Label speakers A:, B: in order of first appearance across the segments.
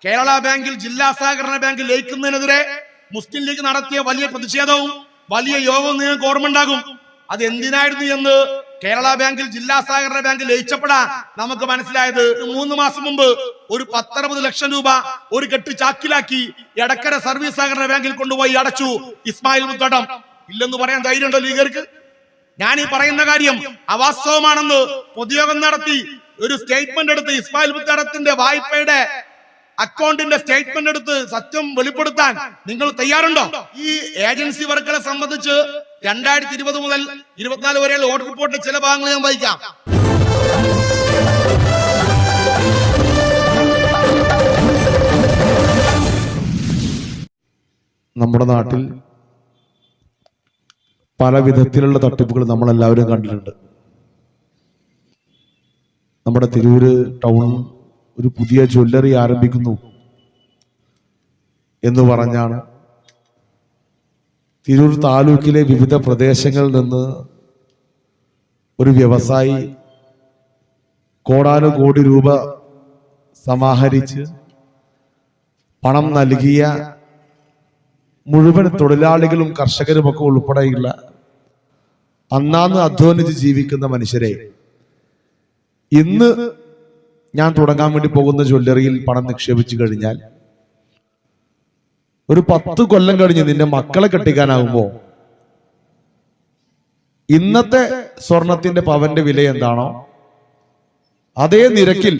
A: കേരള ബാങ്കിൽ ജില്ലാ സഹകരണ ബാങ്ക് ലയിക്കുന്നതിനെതിരെ മുസ്ലിം ലീഗ് നടത്തിയ വലിയ പ്രതിഷേധവും വലിയ യോഗവും നിങ്ങൾക്ക് ഓർമ്മ ഉണ്ടാകും. അത് എന്തിനായിരുന്നു എന്ന് കേരള ബാങ്കിൽ ജില്ലാ സഹകരണ ബാങ്ക് ലയിച്ചപ്പോഴാ നമുക്ക് മനസ്സിലായത്. 3 മാസം മുമ്പ് ഒരു 10-60 ലക്ഷം രൂപ ഒരു കെട്ട് ചാക്കിലാക്കി എടക്കര സർവീസ് സഹകരണ ബാങ്കിൽ കൊണ്ടുപോയി അടച്ചു ഇസ്മായിൽ മുത്തടം. ഇല്ലെന്ന് പറയാൻ ധൈര്യമുണ്ടോ ലീഗർക്ക്? ഞാൻ ഈ പറയുന്ന കാര്യം അവാസ്തവമാണെന്ന് പൊതുയോഗം നടത്തി ഒരു സ്റ്റേറ്റ്മെന്റ് എടുത്ത് ഇസ്മായിൽ മുത്തടത്തിന്റെ വായ്പയുടെ അക്കൗണ്ടിന്റെ സ്റ്റേറ്റ്മെന്റ് എടുത്ത് സത്യം വെളിപ്പെടുത്താൻ നിങ്ങൾ തയ്യാറുണ്ടോ? ഈ ഏജൻസി വർക്കുകളെ സംബന്ധിച്ച് 2020 മുതൽ 24 വരെയുള്ള ഓഡിറ്റ് റിപ്പോർട്ടിന്റെ ചില ഭാഗങ്ങൾ ഞാൻ വായിക്കാം.
B: നമ്മുടെ നാട്ടിൽ പല വിധത്തിലുള്ള തട്ടിപ്പുകൾ നമ്മളെല്ലാവരും കണ്ടിട്ടുണ്ട്. നമ്മുടെ തിരൂര് ടൗൺ ഒരു പുതിയ ജ്വല്ലറി ആരംഭിക്കുന്നു എന്ന് പറഞ്ഞാണ് തിരൂർ താലൂക്കിലെ വിവിധ പ്രദേശങ്ങളിൽ നിന്ന് ഒരു വ്യവസായി കോടാനുകോടി രൂപ സമാഹരിച്ച് പണം നൽകിയ മുഴുവൻ തൊഴിലാളികളും കർഷകരുമൊക്കെ ഉൾപ്പെടെയുള്ള അന്നാന്ന് അധ്വാനിച്ച് ജീവിക്കുന്ന മനുഷ്യരെ ഇന്ന് ഞാൻ തുടങ്ങാൻ വേണ്ടി പോകുന്ന ജ്വല്ലറിയിൽ പണം നിക്ഷേപിച്ചു കഴിഞ്ഞാൽ ഒരു 10 കൊല്ലം കഴിഞ്ഞ് നിന്റെ മക്കളെ കെട്ടിക്കാനാകുമ്പോ ഇന്നത്തെ സ്വർണത്തിന്റെ പവന്റെ വില എന്താണോ അതേ നിരക്കിൽ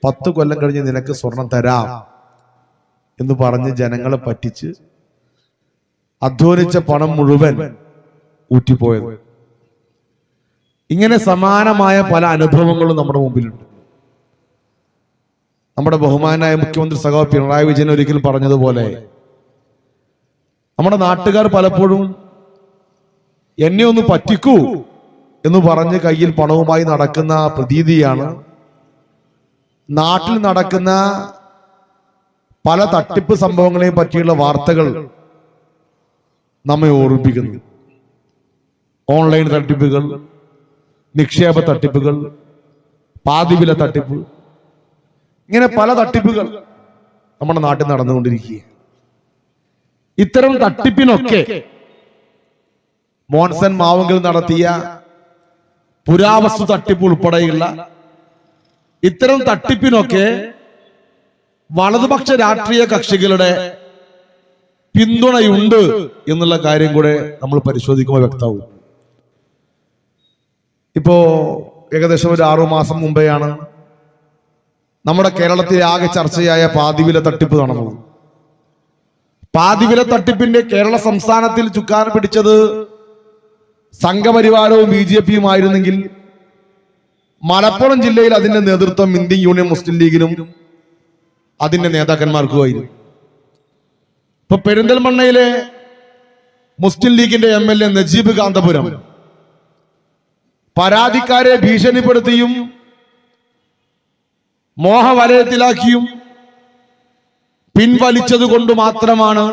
B: 10 കൊല്ലം കഴിഞ്ഞ് നിനക്ക് സ്വർണം തരാം എന്ന് പറഞ്ഞ് ജനങ്ങളെ പറ്റിച്ച് അധ്വാനിച്ച പണം മുഴുവൻ ഊറ്റിപ്പോയത്. ഇങ്ങനെ സമാനമായ പല അനുഭവങ്ങളും നമ്മുടെ മുമ്പിലുണ്ട്. നമ്മുടെ ബഹുമാനായ മുഖ്യമന്ത്രി സഖാവ് പിണറായി വിജയൻ ഒരിക്കൽ പറഞ്ഞതുപോലെ നമ്മുടെ നാട്ടുകാർ പലപ്പോഴും എന്നെ ഒന്ന് പറ്റിക്കൂ എന്ന് പറഞ്ഞ് കയ്യിൽ പണവുമായി നടക്കുന്ന പ്രതീതിയാണ് നാട്ടിൽ നടക്കുന്ന പല തട്ടിപ്പ് സംഭവങ്ങളെയും പറ്റിയുള്ള വാർത്തകൾ നമ്മെ ഓർമ്മിപ്പിക്കുന്നു. ഓൺലൈൻ തട്ടിപ്പുകൾ, നിക്ഷേപ തട്ടിപ്പുകൾ, പാതിവില തട്ടിപ്പ്, ഇങ്ങനെ പല തട്ടിപ്പുകൾ നമ്മുടെ നാട്ടിൽ നടന്നുകൊണ്ടിരിക്കുക. ഇത്തരം തട്ടിപ്പിനൊക്കെ മോൻസൺ മാവുങ്കൽ നടത്തിയ പുരാവസ്തു തട്ടിപ്പ് ഉൾപ്പെടെയുള്ള ഇത്തരം തട്ടിപ്പിനൊക്കെ വലതുപക്ഷ രാഷ്ട്രീയ കക്ഷികളുടെ പിന്തുണയുണ്ട് എന്നുള്ള കാര്യം കൂടെ നമ്മൾ പരിശോധിക്കുമ്പോൾ വ്യക്തമാവും. ഇപ്പോ ഏകദേശം ഒരു 6 മാസം മുമ്പെയാണ് നമ്മുടെ കേരളത്തിൽ ആകെ ചർച്ചയായ പാതിവില തട്ടിപ്പ് നടന്നത്. പാതിവില തട്ടിപ്പിന്റെ കേരള സംസ്ഥാനത്തിൽ ചുക്കാൻ പിടിച്ചത് സംഘപരിവാരവും BJPയും ആയിരുന്നെങ്കിൽ മലപ്പുറം ജില്ലയിൽ അതിന്റെ നേതൃത്വം ഇന്ത്യൻ യൂണിയൻ മുസ്ലിം ലീഗിനും അതിന്റെ നേതാക്കന്മാർക്കുമായിരുന്നു. ഇപ്പൊ പെരിന്തൽമണ്ണയിലെ മുസ്ലിം ലീഗിന്റെ MLA നജീബ് കാന്തപുരം പരാതിക്കാരെ ഭീഷണിപ്പെടുത്തിയും മോഹവലയത്തിലാക്കിയും പിൻവലിച്ചത് കൊണ്ട് മാത്രമാണ്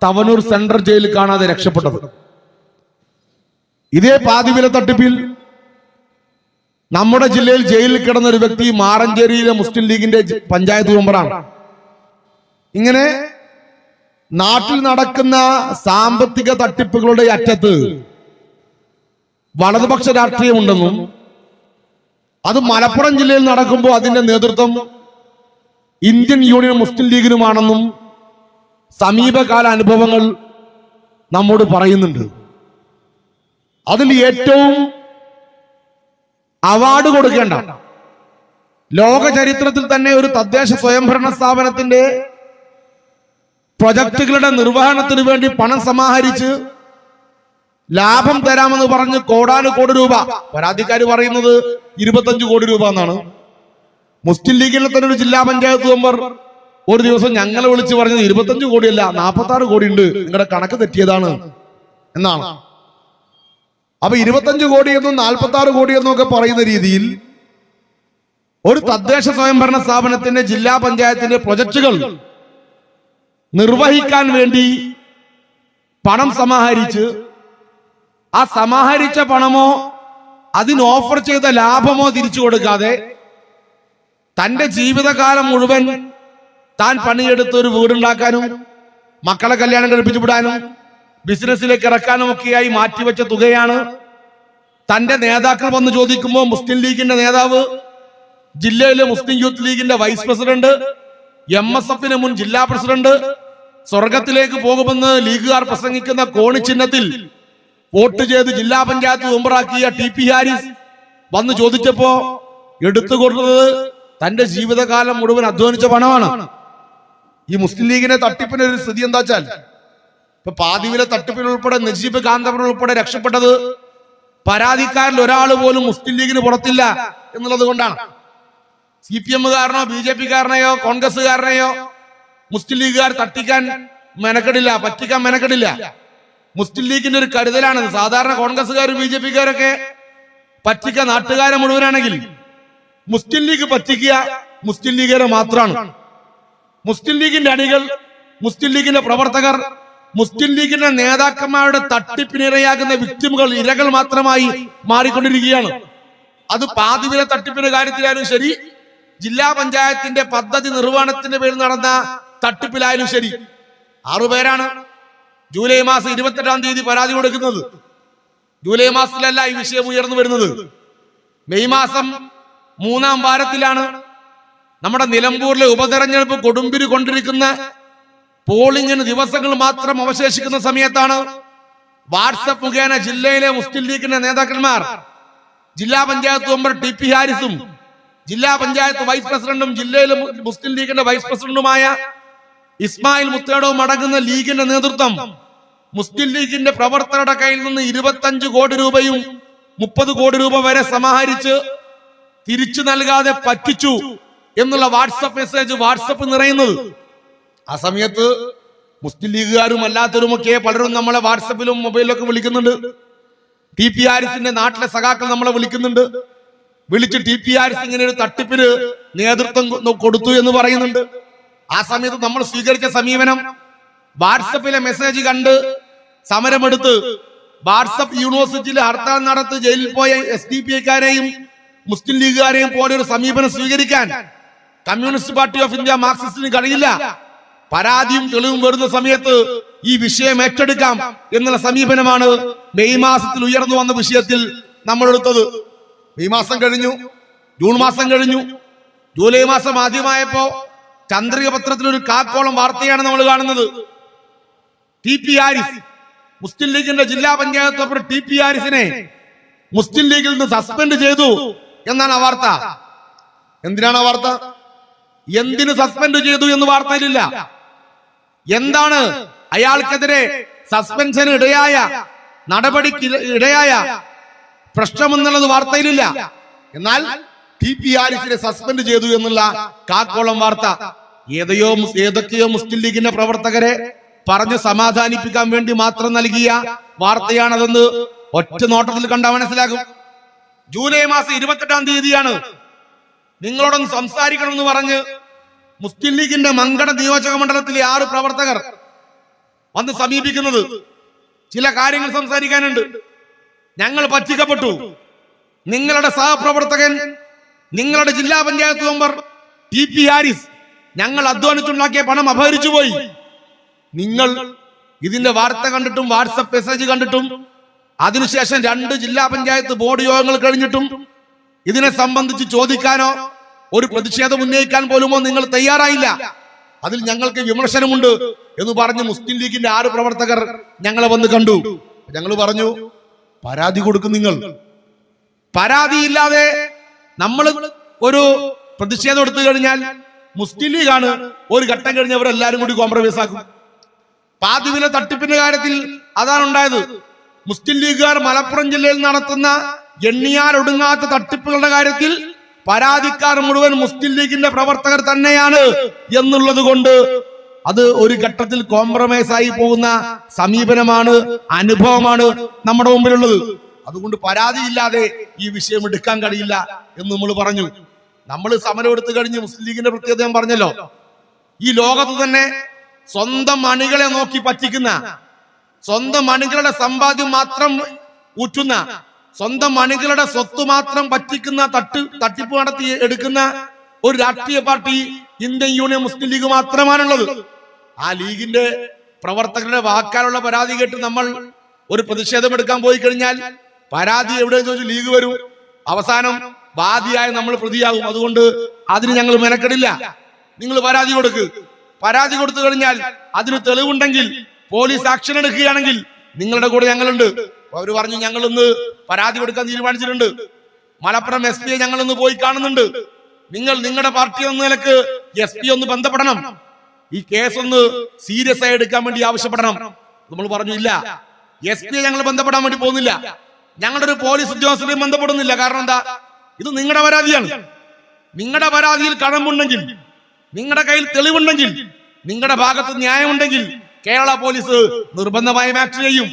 B: തവനൂർ സെൻട്രൽ ജയിലിൽ കാണാതെ രക്ഷപ്പെട്ടത്. ഇതേ പാതിവില തട്ടിപ്പിൽ നമ്മുടെ ജില്ലയിൽ ജയിലിൽ കിടന്ന ഒരു വ്യക്തി മാറഞ്ചേരിയിലെ മുസ്ലിം ലീഗിന്റെ പഞ്ചായത്ത് മെമ്പറാണ്. ഇങ്ങനെ നാട്ടിൽ നടക്കുന്ന സാമ്പത്തിക തട്ടിപ്പുകളുടെ അറ്റത്ത് വലതുപക്ഷ രാഷ്ട്രീയമുണ്ടെന്നും അത് മലപ്പുറം ജില്ലയിൽ നടക്കുമ്പോൾ അതിന്റെ നേതൃത്വം ഇന്ത്യൻ യൂണിയൻ മുസ്ലിം ലീഗിനുമാണെന്നും സമീപകാല അനുഭവങ്ങൾ നമ്മോട് പറയുന്നുണ്ട്. അതിൽ ഏറ്റവും അവാർഡ് കൊടുക്കേണ്ട, ലോക ചരിത്രത്തിൽ തന്നെ ഒരു തദ്ദേശ സ്വയംഭരണ സ്ഥാപനത്തിന്റെ പ്രൊജക്ടുകളുടെ നിർവഹണത്തിന് വേണ്ടി പണം സമാഹരിച്ച് ലാഭം തരാമെന്ന് പറഞ്ഞ് കോടാനുകോടി രൂപ, പരാതിക്കാർ പറയുന്നത് 25 കോടി രൂപ എന്നാണ്. മുസ്ലിം ലീഗിലെ തന്നെ ഒരു ജില്ലാ പഞ്ചായത്ത് മെമ്പർ ഒരു ദിവസം ഞങ്ങളെ വിളിച്ച് പറഞ്ഞത് 25 കോടിയല്ല 46 കോടി ഉണ്ട്, നിങ്ങളുടെ കണക്ക് തെറ്റിയതാണ് എന്നാണ്. അപ്പൊ 25 കോടിയെന്നും 46 കോടിയെന്നും ഒക്കെ പറയുന്ന രീതിയിൽ ഒരു തദ്ദേശ സ്വയംഭരണ സ്ഥാപനത്തിന്റെ ജില്ലാ പഞ്ചായത്തിന്റെ പ്രൊജക്ടുകൾ നിർവഹിക്കാൻ വേണ്ടി പണം സമാഹരിച്ച് ആ സമാഹരിച്ച പണമോ അതിന് ഓഫർ ചെയ്ത ലാഭമോ തിരിച്ചു കൊടുക്കാതെ തന്റെ ജീവിതകാലം മുഴുവൻ താൻ പണിയെടുത്ത് ഒരു വീടുണ്ടാക്കാനും മക്കളെ കല്യാണം കഴിപ്പിച്ചു വിടാനും ബിസിനസ്സിലേക്ക് ഇറക്കാനും ഒക്കെയായി മാറ്റിവെച്ച തുകയാണ്. തന്റെ നേതാക്കൾ വന്ന് ചോദിക്കുമ്പോൾ മുസ്ലിം ലീഗിന്റെ നേതാവ്, ജില്ലയിലെ മുസ്ലിം യൂത്ത് ലീഗിന്റെ വൈസ് പ്രസിഡന്റ്, MSF മുൻ ജില്ലാ പ്രസിഡന്റ് സ്വർഗത്തിലേക്ക് പോകുമെന്ന് ലീഗുകാർ പ്രസംഗിക്കുന്ന കോണി ചിഹ്നത്തിൽ വോട്ട് ചെയ്ത് ജില്ലാ പഞ്ചായത്ത് മെമ്പറാക്കിയ TP ഹാരിസ് വന്ന് ചോദിച്ചപ്പോ എടുത്തു കൊടുത്തത് തന്റെ ജീവിതകാലം മുഴുവൻ അധ്വാനിച്ച പണമാണ്. ഈ മുസ്ലിം ലീഗിനെ തട്ടിപ്പിന്റെ ഒരു സ്ഥിതി എന്താ വെച്ചാൽ, ഇപ്പൊ പാതിവിലെ തട്ടിപ്പിനുൾപ്പെടെ നജീബ് കാന്തപുരം ഉൾപ്പെടെ രക്ഷപ്പെട്ടത് പരാതിക്കാരിൽ ഒരാൾ പോലും മുസ്ലിം ലീഗിന് പുറത്തില്ല എന്നുള്ളത് കൊണ്ടാണ്. CPM കാരനോ BJP കാരനെയോ കോൺഗ്രസ്സുകാരനെയോ മുസ്ലിം ലീഗുകാർ തട്ടിക്കാൻ മെനക്കെടില്ല, പറ്റിക്കാൻ മെനക്കെടില്ല. മുസ്ലിം ലീഗിന്റെ ഒരു കരുതലാണ്. സാധാരണ കോൺഗ്രസ്സുകാരും BJP കാരൊക്കെ പറ്റിക്കുക നാട്ടുകാരെ മുഴുവനാണെങ്കിൽ, മുസ്ലിം ലീഗ് പറ്റിക്കുക മുസ്ലിം ലീഗുകാരെ മാത്രമാണ്. മുസ്ലിം ലീഗിന്റെ അണികൾ, മുസ്ലിം ലീഗിന്റെ പ്രവർത്തകർ, മുസ്ലിം ലീഗിന്റെ നേതാക്കന്മാരുടെ തട്ടിപ്പിനിരയാകുന്ന വിക്ടിമുകൾ, ഇരകൾ മാത്രമായി മാറിക്കൊണ്ടിരിക്കുകയാണ്. അത് പാതിവില തട്ടിപ്പിന്റെ കാര്യത്തിലായാലും ശരി, ജില്ലാ പഞ്ചായത്തിന്റെ പദ്ധതി നിർവഹണത്തിന്റെ പേരിൽ നടന്ന തട്ടിപ്പിലായാലും ശരി. 6 പേരാണ് ജൂലൈ മാസം 28-ാം തീയതി പരാതി കൊടുക്കുന്നത്. ജൂലൈ മാസത്തിലല്ല ഈ വിഷയം ഉയർന്നു വരുന്നത്. മെയ് മാസം 3-ാം വാരത്തിലാണ് നമ്മുടെ നിലമ്പൂരിലെ ഉപതെരഞ്ഞെടുപ്പ് കൊടുമ്പിരി കൊണ്ടിരിക്കുന്ന പോളിംഗിന് ദിവസങ്ങൾ മാത്രം അവശേഷിക്കുന്ന സമയത്താണ് വാട്സപ്പ് മുഖേന ജില്ലയിലെ മുസ്ലിം ലീഗിന്റെ നേതാക്കന്മാർ, ജില്ലാ പഞ്ചായത്ത് മെമ്പർ TP ഹാരിസും ജില്ലാ പഞ്ചായത്ത് വൈസ് പ്രസിഡന്റും ജില്ലയിലെ മുസ്ലിം ലീഗിന്റെ വൈസ് പ്രസിഡന്റുമായ ഇസ്മായിൽ മുത്തേടവും അടങ്ങുന്ന ലീഗിന്റെ നേതൃത്വം മുസ്ലിം ലീഗിന്റെ പ്രവർത്തകരുടെ കയ്യിൽ നിന്ന് 25 കോടി രൂപയും 30 കോടി രൂപ വരെ സമാഹരിച്ച് തിരിച്ചു നൽകാതെ പറ്റിച്ചു എന്നുള്ള വാട്സപ്പ് മെസ്സേജ് വാട്സപ്പ് നിറയുന്നത്. ആ സമയത്ത് മുസ്ലിം ലീഗുകാരും അല്ലാത്തവരുമൊക്കെ പലരും നമ്മളെ വാട്സപ്പിലും മൊബൈലിലൊക്കെ വിളിക്കുന്നുണ്ട്. TP ഹാരിസിന്റെ നാട്ടിലെ സഖാക്കൾ നമ്മളെ വിളിക്കുന്നുണ്ട്. വിളിച്ച് TP ഹാരിസ് ഇങ്ങനെ ഒരു തട്ടിപ്പിന് നേതൃത്വം കൊടുത്തു എന്ന് പറയുന്നുണ്ട്. ആ സമയത്ത് നമ്മൾ സ്വീകരിച്ച സമീപനം, വാട്സപ്പിലെ മെസ്സേജ് കണ്ട് സമരമെടുത്ത് വാട്സപ്പ് യൂണിവേഴ്സിറ്റിയിൽ ഹർത്താൽ നടത്തി ജയിലിൽ പോയ SDPIക്കാരെയും മുസ്ലിം ലീഗുകാരെയും പോലെ ഒരു സമീപനം സ്വീകരിക്കാൻ കമ്മ്യൂണിസ്റ്റ് പാർട്ടി ഓഫ് ഇന്ത്യ മാർക്സിസ്റ്റിന് കഴിയില്ല. പരാതിയും തെളിവും വരുന്ന സമയത്ത് ഈ വിഷയം ഏറ്റെടുക്കാം എന്നുള്ള സമീപനമാണ് മെയ് മാസത്തിൽ ഉയർന്നു വന്ന വിഷയത്തിൽ നമ്മൾ എടുത്തത്. മെയ് മാസം കഴിഞ്ഞു, ജൂൺ മാസം കഴിഞ്ഞു, ജൂലൈ മാസം ആദ്യമായപ്പോ ചന്ദ്രിക പത്രത്തിൽ ഒരു കാക്കോളം വാർത്തയാണ് നമ്മൾ കാണുന്നത്. TP ഹാരിസ്, മുസ്ലിം ലീഗിന്റെ ജില്ലാ പഞ്ചായത്ത് മെമ്പർ TP ഹാരിസിനെ മുസ്ലിം ലീഗിൽ നിന്ന് സസ്പെൻഡ് ചെയ്തു എന്നാണ് ആ വാർത്ത. എന്തിനാണ് ആ വാർത്ത? എന്തിന് സസ്പെൻഡ് ചെയ്തു എന്ന് വാർത്തയിലില്ല. എന്താണ് അയാൾക്കെതിരെ സസ്പെൻഷന് ഇടയായ, നടപടിക്ക് ഇടയായ പ്രശ്നമെന്നുള്ളത് വാർത്തയിലില്ല. എന്നാൽ TP ഹാരിസിനെ സസ്പെൻഡ് ചെയ്തു എന്നുള്ള കാക്കോളം വാർത്ത ഏതൊക്കെയോ മുസ്ലിം ലീഗിന്റെ പ്രവർത്തകരെ പറഞ്ഞ് സമാധാനിപ്പിക്കാൻ വേണ്ടി മാത്രം നൽകിയ വാർത്തയാണതെന്ന് ഒറ്റ നോട്ടത്തിൽ കണ്ടാൽ മനസ്സിലാകും. ജൂലൈ മാസം 28-ാം തീയതിയാണ് നിങ്ങളോടൊന്ന് സംസാരിക്കണമെന്ന് പറഞ്ഞ് മുസ്ലിം ലീഗിന്റെ മങ്കട നിയോജക മണ്ഡലത്തിലെ 6 പ്രവർത്തകർ വന്ന് സമീപിക്കുന്നത്. ചില കാര്യങ്ങൾ സംസാരിക്കാനുണ്ട്. ഞങ്ങൾ പറ്റിക്കപ്പെട്ടു, നിങ്ങളുടെ സഹപ്രവർത്തകൻ, നിങ്ങളുടെ ജില്ലാ പഞ്ചായത്ത് മെമ്പർ TP ഹാരിസ് ഞങ്ങൾ അധ്വാനിച്ചുണ്ടാക്കിയ പണം അപഹരിച്ചു പോയി. നിങ്ങൾ ഇതിന്റെ വാർത്ത കണ്ടിട്ടും വാട്സപ്പ് മെസ്സേജ് കണ്ടിട്ടും അതിനുശേഷം 2 ജില്ലാ പഞ്ചായത്ത് ബോർഡ് യോഗങ്ങൾ കഴിഞ്ഞിട്ടും ഇതിനെ സംബന്ധിച്ച് ചോദിക്കാനോ ഒരു പ്രതിഷേധം ഉന്നയിക്കാൻ പോലുമോ നിങ്ങൾ തയ്യാറായില്ല. അതിൽ ഞങ്ങൾക്ക് വിമർശനമുണ്ട് എന്ന് പറഞ്ഞ് മുസ്ലിം ലീഗിന്റെ 6 പ്രവർത്തകർ ഞങ്ങളെ വന്ന് കണ്ടു. ഞങ്ങൾ പറഞ്ഞു, പരാതി കൊടുക്കും. നിങ്ങൾ പരാതിയില്ലാതെ നമ്മൾ ഒരു പ്രതിഷേധം എടുത്തു കഴിഞ്ഞാൽ മുസ്ലിം ലീഗാണ് ഒരു ഘട്ടം കഴിഞ്ഞവരെല്ലാരും കൂടി കോംപ്രമൈസ് ആക്കും. പാതിവില തട്ടിപ്പിന്റെ കാര്യത്തിൽ അതാണ് ഉണ്ടായത്. മുസ്ലിം ലീഗുകാർ മലപ്പുറം ജില്ലയിൽ നടത്തുന്ന എണ്ണിയാൽ ഒടുങ്ങാത്ത തട്ടിപ്പുകളുടെ കാര്യത്തിൽ പരാതിക്കാർ മുഴുവൻ മുസ്ലിം ലീഗിന്റെ പ്രവർത്തകർ തന്നെയാണ് എന്നുള്ളത് കൊണ്ട് അത് ഒരു ഘട്ടത്തിൽ കോംപ്രമൈസ് ആയി പോകുന്ന സമീപനമാണ്, അനുഭവമാണ് നമ്മുടെ മുമ്പിലുള്ളത്. അതുകൊണ്ട് പരാതിയില്ലാതെ ഈ വിഷയം എടുക്കാൻ കഴിയില്ല എന്ന് നമ്മൾ പറഞ്ഞു. നമ്മൾ സമരം എടുത്തു കഴിഞ്ഞ് മുസ്ലിം ലീഗിന്റെ പ്രത്യേകത ഞാൻ പറഞ്ഞല്ലോ. ഈ ലോകത്ത് തന്നെ സ്വന്തം അണികളെ നോക്കി പറ്റിക്കുന്ന, സ്വന്തം അണികളുടെ സമ്പാദ്യം മാത്രം ഊറ്റുന്ന, സ്വന്തം അണികളുടെ സ്വത്ത് മാത്രം പറ്റിക്കുന്ന, തട്ടിപ്പ് നടത്തി എടുക്കുന്ന
A: ഒരു രാഷ്ട്രീയ പാർട്ടി ഇന്ത്യൻ യൂണിയൻ മുസ്ലിം ലീഗ് മാത്രമാണുള്ളത്. ആ ലീഗിന്റെ പ്രവർത്തകരുടെ വാക്കാലുള്ള പരാതി കേട്ട് നമ്മൾ ഒരു പ്രതിഷേധം എടുക്കാൻ പോയി കഴിഞ്ഞാൽ പരാതി എവിടെ ചോദിച്ചു ലീഗ് വരും, അവസാനം വാദിയായി നമ്മൾ പ്രതിയാകും. അതുകൊണ്ട് അതിന് ഞങ്ങൾ മെനക്കെടില്ല. നിങ്ങൾ പരാതി കൊടുക്ക്. പരാതി കൊടുത്തു കഴിഞ്ഞാൽ അതിന് തെളിവുണ്ടെങ്കിൽ പോലീസ് ആക്ഷൻ എടുക്കുകയാണെങ്കിൽ നിങ്ങളുടെ കൂടെ ഞങ്ങളുണ്ട്. അവർ പറഞ്ഞു ഞങ്ങളിന്ന് പരാതി കൊടുക്കാൻ തീരുമാനിച്ചിട്ടുണ്ട്. മലപ്പുറം SP ഞങ്ങളിന്ന് പോയി കാണുന്നുണ്ട്. നിങ്ങൾ നിങ്ങളുടെ പാർട്ടി എന്ന നിലക്ക് SP ഒന്ന് ബന്ധപ്പെടണം, ഈ കേസ് ഒന്ന് സീരിയസ് ആയി എടുക്കാൻ വേണ്ടി ആവശ്യപ്പെടണം. നമ്മൾ പറഞ്ഞു ഇല്ല, SP ഞങ്ങൾ ബന്ധപ്പെടാൻ വേണ്ടി പോകുന്നില്ല, ഞങ്ങളുടെ ഒരു പോലീസ് ഉദ്യോഗസ്ഥരെയും ബന്ധപ്പെടുന്നില്ല. കാരണം എന്താ, ഇത് നിങ്ങളുടെ പരാതിയാണ്. നിങ്ങളുടെ പരാതിയിൽ കഴമ്പുണ്ടെങ്കിൽ, നിങ്ങളുടെ കയ്യിൽ തെളിവുണ്ടെങ്കിൽ, നിങ്ങളുടെ ഭാഗത്ത് ന്യായമുണ്ടെങ്കിൽ കേരള പോലീസ് നിർബന്ധമായും ആക്ട് ചെയ്യും.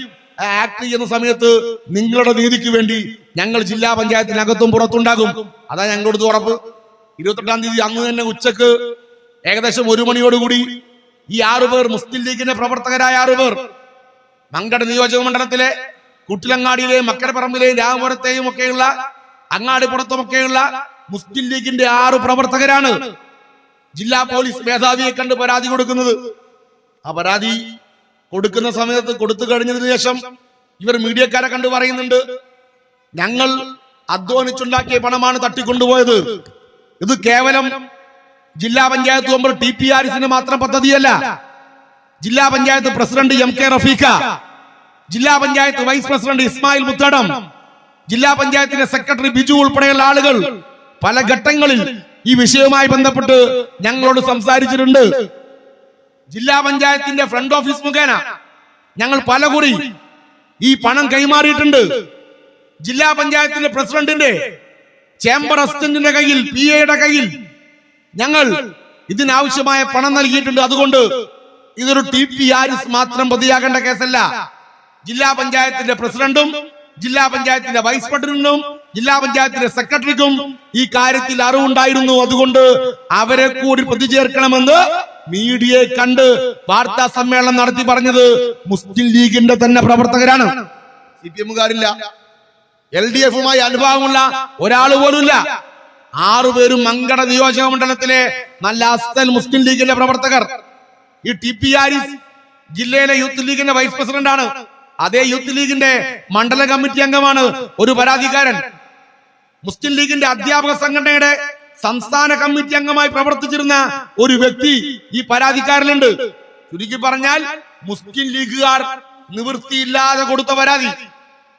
A: ആക്ട് ചെയ്യുന്ന സമയത്ത് നിങ്ങളുടെ നീതിക്ക് വേണ്ടി ഞങ്ങൾ ജില്ലാ പഞ്ചായത്തിനകത്തും പുറത്തുണ്ടാകും. അതാ ഞങ്ങളോട് ഉറപ്പ്. 28-ാം തീയതി അന്ന് തന്നെ ഉച്ചക്ക് ഏകദേശം 1 മണിയോടുകൂടി ഈ 6 പേർ, മുസ്ലിം ലീഗിന്റെ പ്രവർത്തകരായ 6 പേർ, മങ്കട് നിയോജക മണ്ഡലത്തിലെ കുട്ടിലങ്ങാടിയിലെയും മക്കരപ്പറമ്പിലെയും രാമപുരത്തെയും ഒക്കെയുള്ള അങ്ങാടിപ്പുറത്തുമൊക്കെയുള്ള മുസ്ലിം ലീഗിന്റെ 6 പ്രവർത്തകരാണ് ജില്ലാ പോലീസ് മേധാവിയെ കണ്ട് പരാതി കൊടുക്കുന്നത്. ആ പരാതി കൊടുക്കുന്ന സമയത്ത് കൊടുത്തു കഴിഞ്ഞതിന് ശേഷം ഇവർ മീഡിയക്കാരെ കണ്ട് പറയുന്നുണ്ട്, ഞങ്ങൾ അധ്വാനിച്ചുണ്ടാക്കിയ പണമാണ് തട്ടിക്കൊണ്ടുപോയത്. ഇത് കേവലം ജില്ലാ പഞ്ചായത്ത് മെമ്പർ TP ഹാരിസിന് മാത്രം പദ്ധതിയല്ല. ജില്ലാ പഞ്ചായത്ത് പ്രസിഡന്റ് MK റഫീഖ, ജില്ലാ പഞ്ചായത്ത് വൈസ് പ്രസിഡന്റ് ഇസ്മായിൽ മുത്തടം, ജില്ലാ പഞ്ചായത്തിന്റെ സെക്രട്ടറി ബിജു ഉൾപ്പെടെയുള്ള ആളുകൾ പല ഘട്ടങ്ങളിൽ ഈ വിഷയവുമായി ബന്ധപ്പെട്ട് ഞങ്ങളോട് സംസാരിച്ചിട്ടുണ്ട്. ജില്ലാ പഞ്ചായത്തിന്റെ ഫ്രണ്ട് ഓഫീസ് മുഖേന ഞങ്ങൾ പലകുറി ഈ പണം കൈമാറിയിട്ടുണ്ട്. ജില്ലാ പഞ്ചായത്തിന്റെ പ്രസിഡന്റിന്റെ ചേംബർ അസിസ്റ്റന്റിന്റെ കയ്യിൽ, PA-യുടെ കയ്യിൽ ഞങ്ങൾ ഇതിനാവശ്യമായ പണം നൽകിയിട്ടുണ്ട്. അതുകൊണ്ട് ഇതൊരു TP ഹാരിസ് മാത്രം പ്രതിയാകേണ്ട കേസല്ല. ജില്ലാ പഞ്ചായത്തിന്റെ പ്രസിഡന്റും ജില്ലാ പഞ്ചായത്തിന്റെ വൈസ് പ്രസിഡന്റും ജില്ലാ പഞ്ചായത്തിന്റെ സെക്രട്ടറിക്കും ഈ കാര്യത്തിൽ അറിവുണ്ടായിരുന്നു. അതുകൊണ്ട് അവരെ കൂടി പ്രതി ചേർക്കണമെന്ന് മീഡിയയെ കണ്ട് വാർത്താ സമ്മേളനം നടത്തി പറഞ്ഞത് മുസ്ലിം ലീഗിന്റെ തന്നെ പ്രവർത്തകരാണ്. CPM-കാരില്ല, LDF-മായി അനുഭവമുള്ള ഒരാൾ പോലുമില്ല. 6 പേരും മങ്കട നിയോജക മണ്ഡലത്തിലെ നല്ല അസ്തൽ മുസ്ലിം ലീഗിന്റെ പ്രവർത്തകർ. ഈ TP ഹാരിസ് ജില്ലയിലെ യൂത്ത് ലീഗിന്റെ വൈസ് പ്രസിഡന്റ് ആണ്. അതേ യൂത്ത് ലീഗിന്റെ മണ്ഡല കമ്മിറ്റി അംഗമാണ് ഒരു പരാതിക്കാരൻ. മുസ്ലിം ലീഗിന്റെ അധ്യാപക സംഘടനയുടെ സംസ്ഥാന കമ്മിറ്റി അംഗമായി പ്രവർത്തിച്ചിരുന്ന ഒരു വ്യക്തി ഈ പരാതിക്കാരിലുണ്ട്. ചുരുക്കി പറഞ്ഞാൽ മുസ്ലിം ലീഗുകാർ നിവൃത്തിയില്ലാതെ കൊടുത്ത പരാതി.